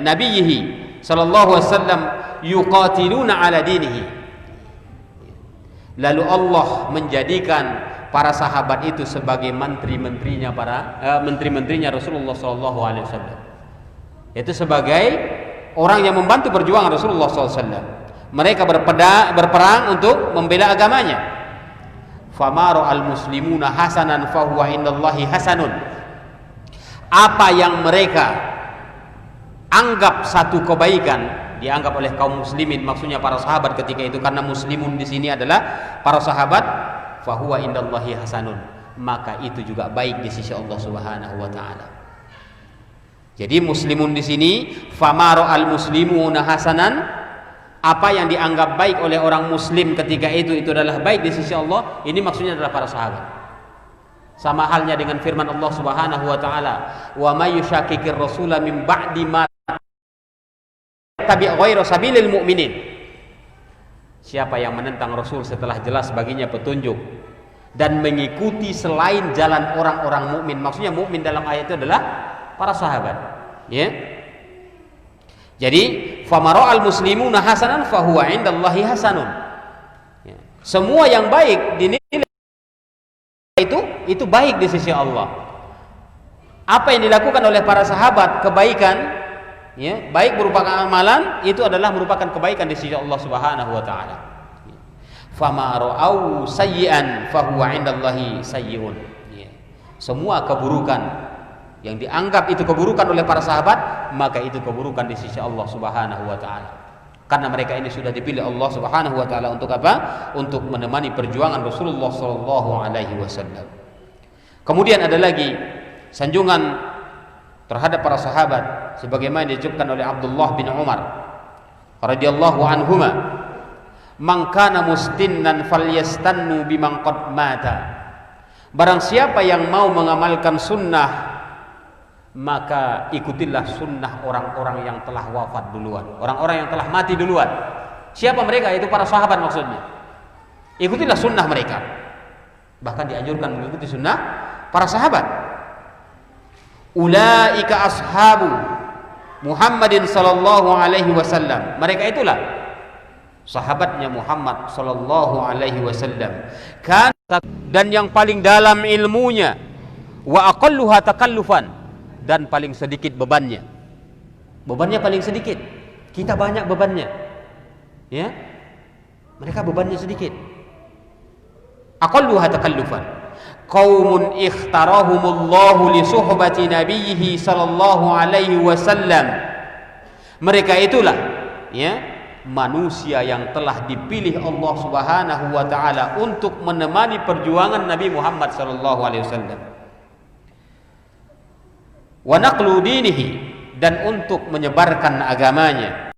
nabiyhi sallallahu alaihi wasallam yuqatiluna ala dinihi. Lalu Allah menjadikan para sahabat itu sebagai menteri-menterinya menteri-menterinya Rasulullah sallallahu alaihi wasallam. Itu sebagai orang yang membantu perjuangan Rasulullah sallallahu alaihi wasallam. Mereka berperang untuk membela agamanya. Famaru al-muslimuna hasanan fahuwa indallahi hasanun. Apa yang mereka anggap satu kebaikan dianggap oleh kaum muslimin, maksudnya para sahabat ketika itu, karena muslimun di sini adalah para sahabat, fahuwa indallahi hasanun, maka itu juga baik di sisi Allah Subhanahu wa taala. Jadi muslimun di sini famaru al muslimuna hasanan, apa yang dianggap baik oleh orang muslim ketika itu adalah baik di sisi Allah, ini maksudnya adalah para sahabat. Sama halnya dengan firman Allah Subhanahu wa taala, wa may yushaqiqir rasula min ba'di ma tabi' ghairu sabilil mu'minin. Siapa yang menentang Rasul setelah jelas baginya petunjuk dan mengikuti selain jalan orang-orang mukmin, maksudnya mukmin dalam ayat itu adalah para sahabat, ya. Jadi famara'al muslimuna hasanan fahuwa indallahi hasanun. Ya. Semua yang baik dinilai itu baik di sisi Allah. Apa yang dilakukan oleh para sahabat kebaikan, ya, baik berupa amalan, itu adalah merupakan kebaikan di sisi Allah Subhanahu wa taala. Fama ra'au sayyi'an fahuwa 'indallahi sayyi'un. Ya. Semua keburukan yang dianggap itu keburukan oleh para sahabat, maka itu keburukan di sisi Allah Subhanahu wa taala. Karena mereka ini sudah dipilih Allah Subhanahu wa taala untuk apa? Untuk menemani perjuangan Rasulullah sallallahu alaihi wasallam. Kemudian ada lagi sanjungan terhadap para sahabat sebagaimana disebutkan oleh Abdullah bin Umar radhiyallahu anhuma, man kana mustinnan falyastannu biman qad mata. Barang siapa yang mau mengamalkan sunnah, maka ikutilah sunnah orang-orang yang telah wafat duluan, orang-orang yang telah mati duluan. Siapa mereka? Itu para sahabat maksudnya. Ikutilah sunnah mereka. Bahkan dianjurkan mengikuti sunnah para sahabat. Ulaika ashabu Muhammadin sallallahu alaihi wasallam. Mereka itulah sahabatnya Muhammad sallallahu alaihi wasallam. Dan yang paling dalam ilmunya, wa aqalluha takallufan, dan paling sedikit bebannya. Bebannya paling sedikit. Kita banyak bebannya. Ya. Mereka bebannya sedikit. Aqalluha takallufan. Qaumun ikhtarahumullahu li suhbati nabiyhi sallallahu alaihi wasallam. Mereka itulah, ya, manusia yang telah dipilih Allah Subhanahu wa taala untuk menemani perjuangan Nabi Muhammad sallallahu alaihi wasallam. Wa naqlu dinihi, dan untuk menyebarkan agamanya.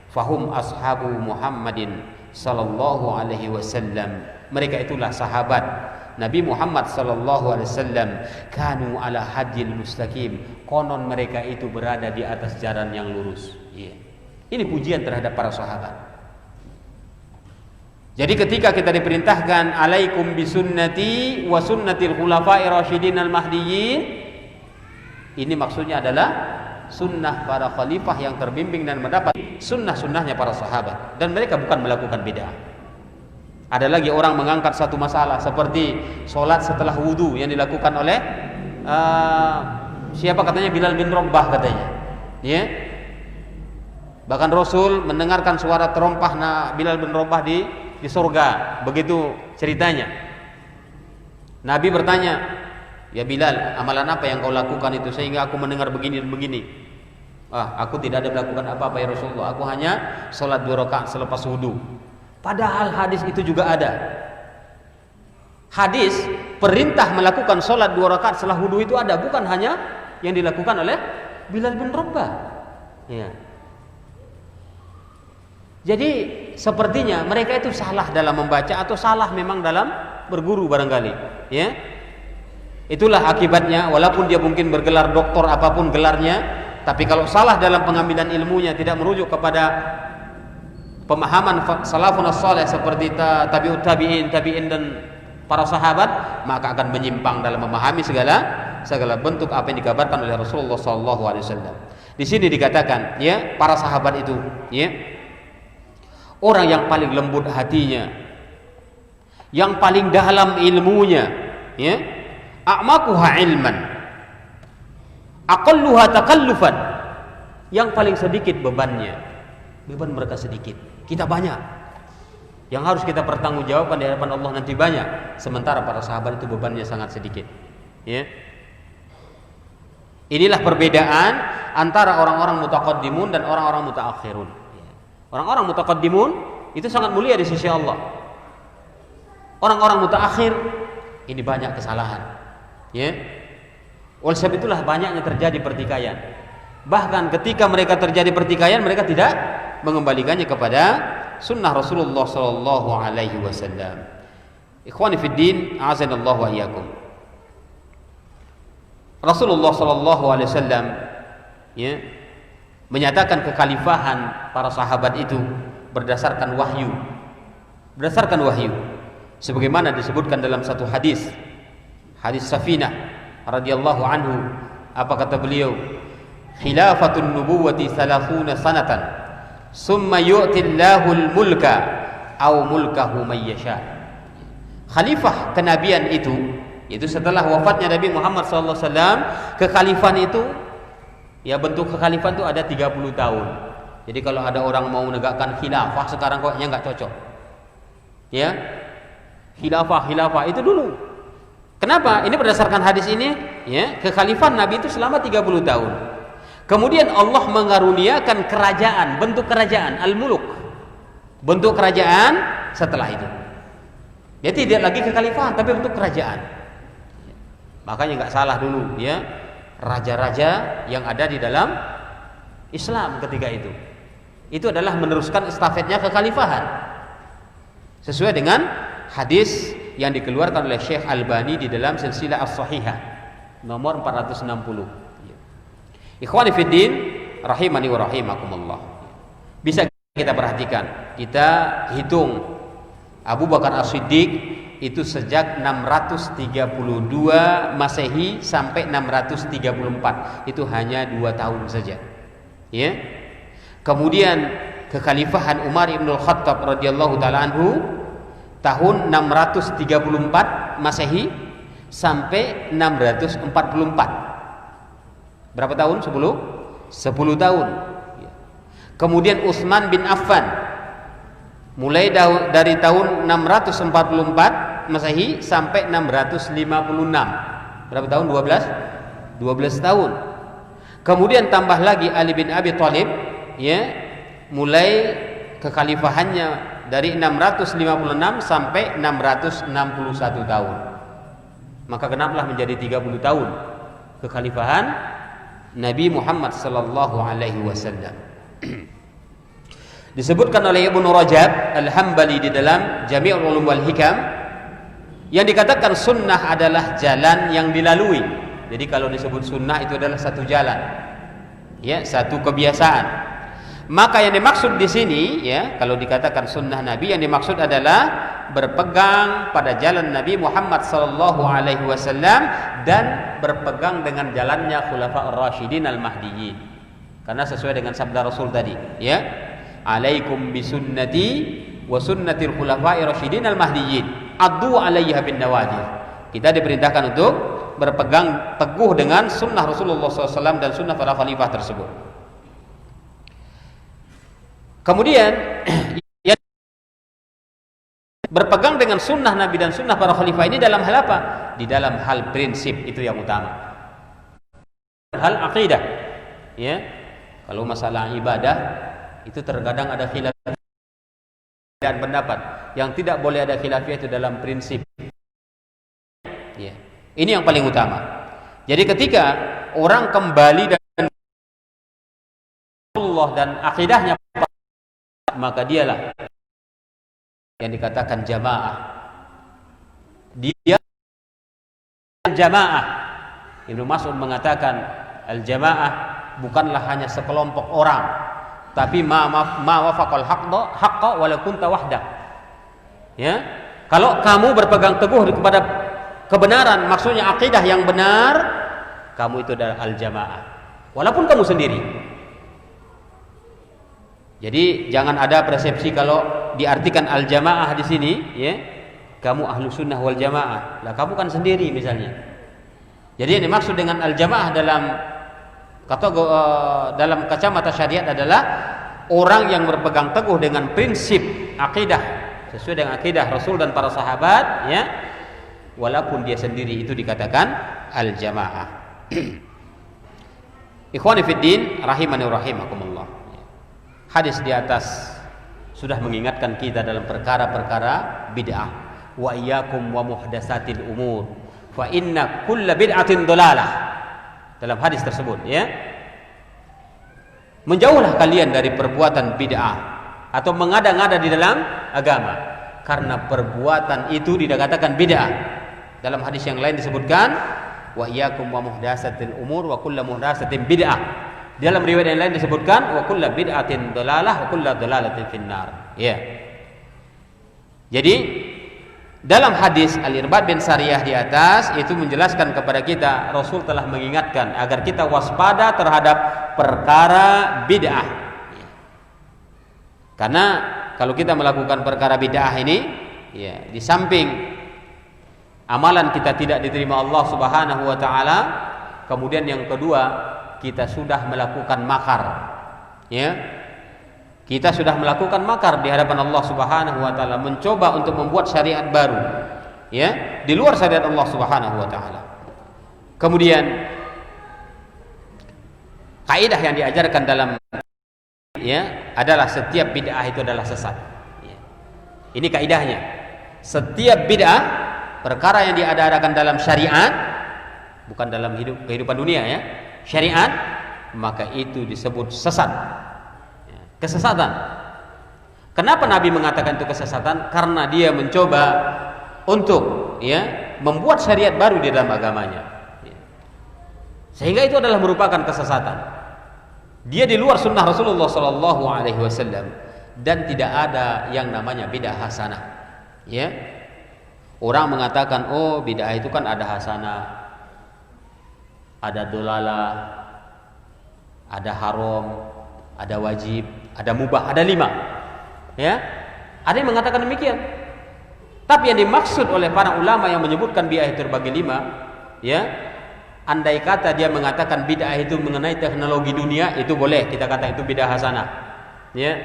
Fahum ashabu Muhammadin sallallahu alaihi wasallam. Mereka itulah sahabat Nabi Muhammad sallallahu alaihi wasallam. Kanu ala hadil mustaqim. Konon mereka itu berada di atas jalan yang lurus. Yeah. Ini pujian terhadap para sahabat. Jadi ketika kita diperintahkan alaikum bisunnati wa sunnatil khulafa'ir rasyidin al-mahdiyyin, ini maksudnya adalah sunnah para khalifah yang terbimbing dan mendapat sunnah-sunnahnya para sahabat, dan mereka bukan melakukan bid'ah. Ada lagi orang mengangkat satu masalah seperti sholat setelah wudu yang dilakukan oleh siapa katanya, Bilal bin Rabah katanya, ya. Bahkan Rasul mendengarkan suara terompah Bilal bin Rabah di surga, begitu ceritanya. Nabi bertanya, ya Bilal, amalan apa yang kau lakukan itu sehingga aku mendengar begini dan begini? Aku tidak ada melakukan apa-apa ya Rasulullah, aku hanya sholat 2 rakaat selepas wudu. Padahal hadis itu juga ada. Hadis perintah melakukan sholat 2 rakaat setelah wudu itu ada, bukan hanya yang dilakukan oleh Bilal bin Rabah. Ya. Jadi sepertinya mereka itu salah dalam membaca atau salah memang dalam berguru barangkali. Ya. Itulah akibatnya, walaupun dia mungkin bergelar doktor apapun gelarnya, tapi kalau salah dalam pengambilan ilmunya, tidak merujuk kepada pemahaman salafun as-salih seperti tabi'ut tabi'in dan para sahabat, maka akan menyimpang dalam memahami segala bentuk apa yang dikabarkan oleh Rasulullah sallallahu alaihi wasallam. Di sini dikatakan, ya, para sahabat itu, ya, orang yang paling lembut hatinya, yang paling dalam ilmunya, ya, a'maquha ilman, aqalluha takallufan, yang paling sedikit bebannya. Beban mereka sedikit, kita banyak. Yang harus kita pertanggungjawabkan di hadapan Allah nanti banyak. Sementara para sahabat itu bebannya sangat sedikit. Ya. Inilah perbedaan antara orang-orang mutaqaddimun dan orang-orang mutaakhirun. Orang-orang mutaqaddimun itu sangat mulia di sisi Allah. Orang-orang mutaakhir ini banyak kesalahan. Ya. Oleh sebab itulah banyaknya terjadi pertikaian. Bahkan ketika mereka terjadi pertikaian, mereka tidak mengembalikannya kepada sunnah Rasulullah sallallahu alaihi wasallam. Ikhwani fid din, a'azanallahu wa iyyakum. Rasulullah sallallahu alaihi wasallam, ya, menyatakan kekhalifahan para sahabat itu berdasarkan wahyu. Berdasarkan wahyu. Sebagaimana disebutkan dalam satu hadis Safinah radhiyallahu anhu, apa kata beliau? Khilafatun nubuwati 30 sanatan. Summa yu'tillahu al-mulka aw mulkahu may yasha. Khalifah kenabian itu, yaitu setelah wafatnya Nabi Muhammad SAW, kekhalifahan itu, ya, bentuk kekhalifahan itu ada 30 tahun. Jadi kalau ada orang mau menegakkan khilafah sekarang kayaknya nggak cocok. Ya, khilafah itu dulu. Kenapa? Ini berdasarkan hadis ini, ya, kekhalifahan Nabi itu selama 30 tahun. Kemudian Allah mengaruniakan kerajaan, bentuk kerajaan, al-muluk, bentuk kerajaan setelah itu. Jadi tidak lagi kekhalifahan, tapi bentuk kerajaan. Makanya nggak salah dulu, ya, raja-raja yang ada di dalam Islam ketika itu adalah meneruskan estafetnya kekhalifahan sesuai dengan hadis yang dikeluarkan oleh Syekh Albani di dalam silsilah as-sahihah nomor 460. Ikhwani fiddin, rahimani wa rahimakumullah. Bisa kita perhatikan, kita hitung Abu Bakar As-Siddiq itu sejak 632 Masehi sampai 634, itu hanya 2 tahun saja. Ya. Kemudian kekhalifahan Umar ibn Khattab radhiyallahu taala anhu tahun 634 Masehi sampai 644. Berapa tahun? 10 tahun. Kemudian Utsman bin Affan mulai dari tahun 644 Masehi sampai 656. Berapa tahun? 12 tahun. Kemudian tambah lagi Ali bin Abi Thalib, ya, mulai kekhalifahannya dari 656 sampai 661 tahun. Maka genaplah menjadi 30 tahun kekhalifahan Nabi Muhammad sallallahu alaihi wasallam. Disebutkan oleh Ibnu Rajab Al-Hambali di dalam Jami'ul Ulum wal Hikam yang dikatakan sunnah adalah jalan yang dilalui. Jadi kalau disebut sunnah itu adalah satu jalan, ya, satu kebiasaan. Maka yang dimaksud di sini, ya, kalau dikatakan sunnah Nabi, yang dimaksud adalah berpegang pada jalan Nabi Muhammad sallallahu alaihi wasallam dan berpegang dengan jalannya Khulafaur Rasyidin Al-Mahdiyyin. Karena sesuai dengan sabda Rasul tadi, ya, alaikum bisunnati wa sunnatil Khulafair Rasyidin Al-Mahdiyyin, addu 'alaiha bin nawajid. Kita diperintahkan untuk berpegang teguh dengan sunnah Rasulullah SAW dan sunnah para khalifah tersebut. Kemudian berpegang dengan sunnah Nabi dan sunnah para khalifah ini dalam hal apa? Di dalam hal prinsip, itu yang utama. Hal akidah, ya. Kalau masalah ibadah itu terkadang ada khilaf dan pendapat. Yang tidak boleh ada khilafiyah itu dalam prinsip, ya. Ini yang paling utama. Jadi ketika orang kembali dan Allah dan akidahnya, maka dialah yang dikatakan jamaah. Dia jamaah. Ibnu Mas'ud mengatakan al-jamaah bukanlah hanya sekelompok orang, tapi ma wafaqal haqqa walau kunta wahdak. Ya, kalau kamu berpegang teguh kepada kebenaran, maksudnya akidah yang benar, kamu itu adalah al-jamaah, walaupun kamu sendiri. Jadi jangan ada persepsi kalau diartikan al-jamaah di sini, ya, kamu ahlu sunnah wal jamaah, lah kamu kan sendiri misalnya. Jadi yang dimaksud dengan al-jamaah dalam kacamata syariat adalah orang yang berpegang teguh dengan prinsip akidah sesuai dengan akidah Rasul dan para sahabat, ya, walaupun dia sendiri, itu dikatakan al-jamaah. Ikhwani fid din rahimani wa rahimakumullah. Hadis di atas sudah mengingatkan kita dalam perkara-perkara bid'ah. Wa iyyakum wa muhdatsatil umur fa inna kulla bid'atin dhalalah. Dalam hadis tersebut, ya, menjauhlah kalian dari perbuatan bid'ah atau mengada-ngada di dalam agama, karena perbuatan itu dikatakan bid'ah. Dalam hadis yang lain disebutkan wa iyyakum wa muhdatsatil umur wa kullu muhdatsatin bid'ah. Dalam riwayat yang lain disebutkan wa kullu bid'atin dhalalah wa kullu dhalalatin finnar. Ya. Jadi dalam hadis Al-Irbad bin Sariyah di atas itu menjelaskan kepada kita, Rasul telah mengingatkan agar kita waspada terhadap perkara bid'ah. Karena kalau kita melakukan perkara bid'ah ini, ya, di samping amalan kita tidak diterima Allah Subhanahu wa taala, kemudian yang kedua, kita sudah melakukan makar. Ya. Kita sudah melakukan makar di hadapan Allah Subhanahu wa taala, mencoba untuk membuat syariat baru, ya, di luar syariat Allah Subhanahu wa taala. Kemudian kaidah yang diajarkan dalam, ya, adalah setiap bid'ah itu adalah sesat. Ya. Ini kaidahnya. Setiap bid'ah, perkara yang diadakan dalam syariat, bukan dalam kehidupan dunia, ya, syariat, maka itu disebut sesat, ya, kesesatan. Kenapa Nabi mengatakan itu kesesatan? Karena dia mencoba untuk, ya, membuat syariat baru di dalam agamanya, ya. Sehingga itu adalah merupakan kesesatan. Dia di luar sunnah Rasulullah SAW dan tidak ada yang namanya bid'ah hasanah, ya. Orang mengatakan, oh, bid'ah itu kan ada hasanah, ada dolalah, ada haram, ada wajib, ada mubah, ada 5. Ya. Ada yang mengatakan demikian. Tapi yang dimaksud oleh para ulama yang menyebutkan bid'ah itu terbagi 5, ya. Andai kata dia mengatakan bid'ah itu mengenai teknologi dunia, itu boleh kita kata itu bid'ah hasanah. Ya.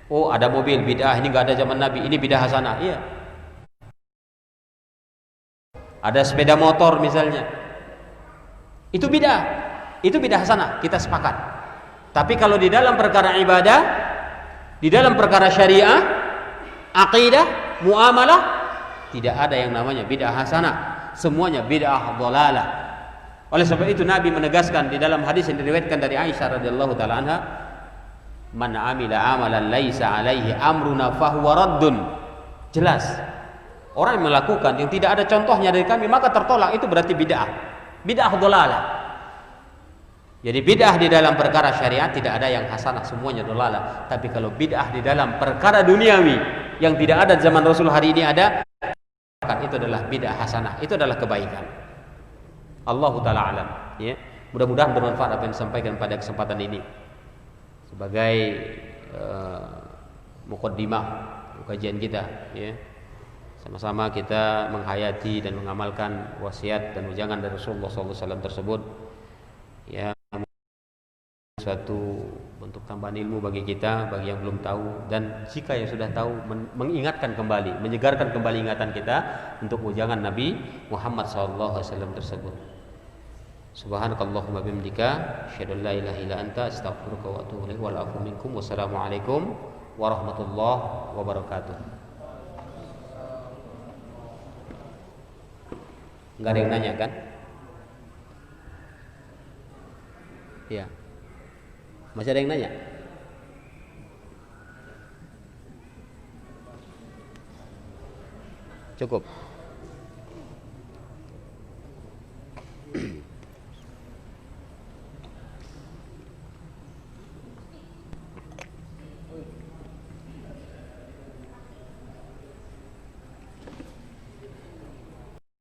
Oh, ada mobil bid'ah, ini enggak ada zaman Nabi, ini bid'ah hasanah. Iya. Ada sepeda motor misalnya. Itu bid'ah. Itu bid'ah hasanah, kita sepakat. Tapi kalau di dalam perkara ibadah, di dalam perkara syariah, aqidah, muamalah, tidak ada yang namanya bid'ah hasanah. Semuanya bid'ah dhalalah. Oleh sebab itu Nabi menegaskan di dalam hadis yang diriwayatkan dari Aisyah radhiyallahu taala anha, "Man 'amila 'amalan laisa 'alaihi amruna fahuwa raddun." Jelas. Orang yang melakukan yang tidak ada contohnya dari kami maka tertolak, itu berarti bid'ah. Bid'ah dhalalah. Jadi bid'ah di dalam perkara syariat tidak ada yang hasanah, semuanya dhalalah. Tapi kalau bid'ah di dalam perkara duniawi yang tidak ada zaman Rasul hari ini ada, maka itu adalah bid'ah hasanah, itu adalah kebaikan. Allah Ta'ala alam, ya. Mudah-mudahan bermanfaat apa yang disampaikan pada kesempatan ini sebagai muqaddimah kajian kita, ya. Sama-sama kita menghayati dan mengamalkan wasiat dan ujangan dari Rasulullah SAW tersebut, ya. Suatu bentuk tambahan ilmu bagi kita, bagi yang belum tahu, dan jika yang sudah tahu mengingatkan kembali, menyegarkan kembali ingatan kita untuk ujangan Nabi Muhammad SAW tersebut. Subhanakallahumma bihamdika asyhadu an la ilaha illa anta astaghfiruka wa atubu ilaik. Wal afu minkum. Wassalamualaikum warahmatullahi wabarakatuh. Enggak ada yang nanya kan? Iya. Masih ada yang nanya? Cukup.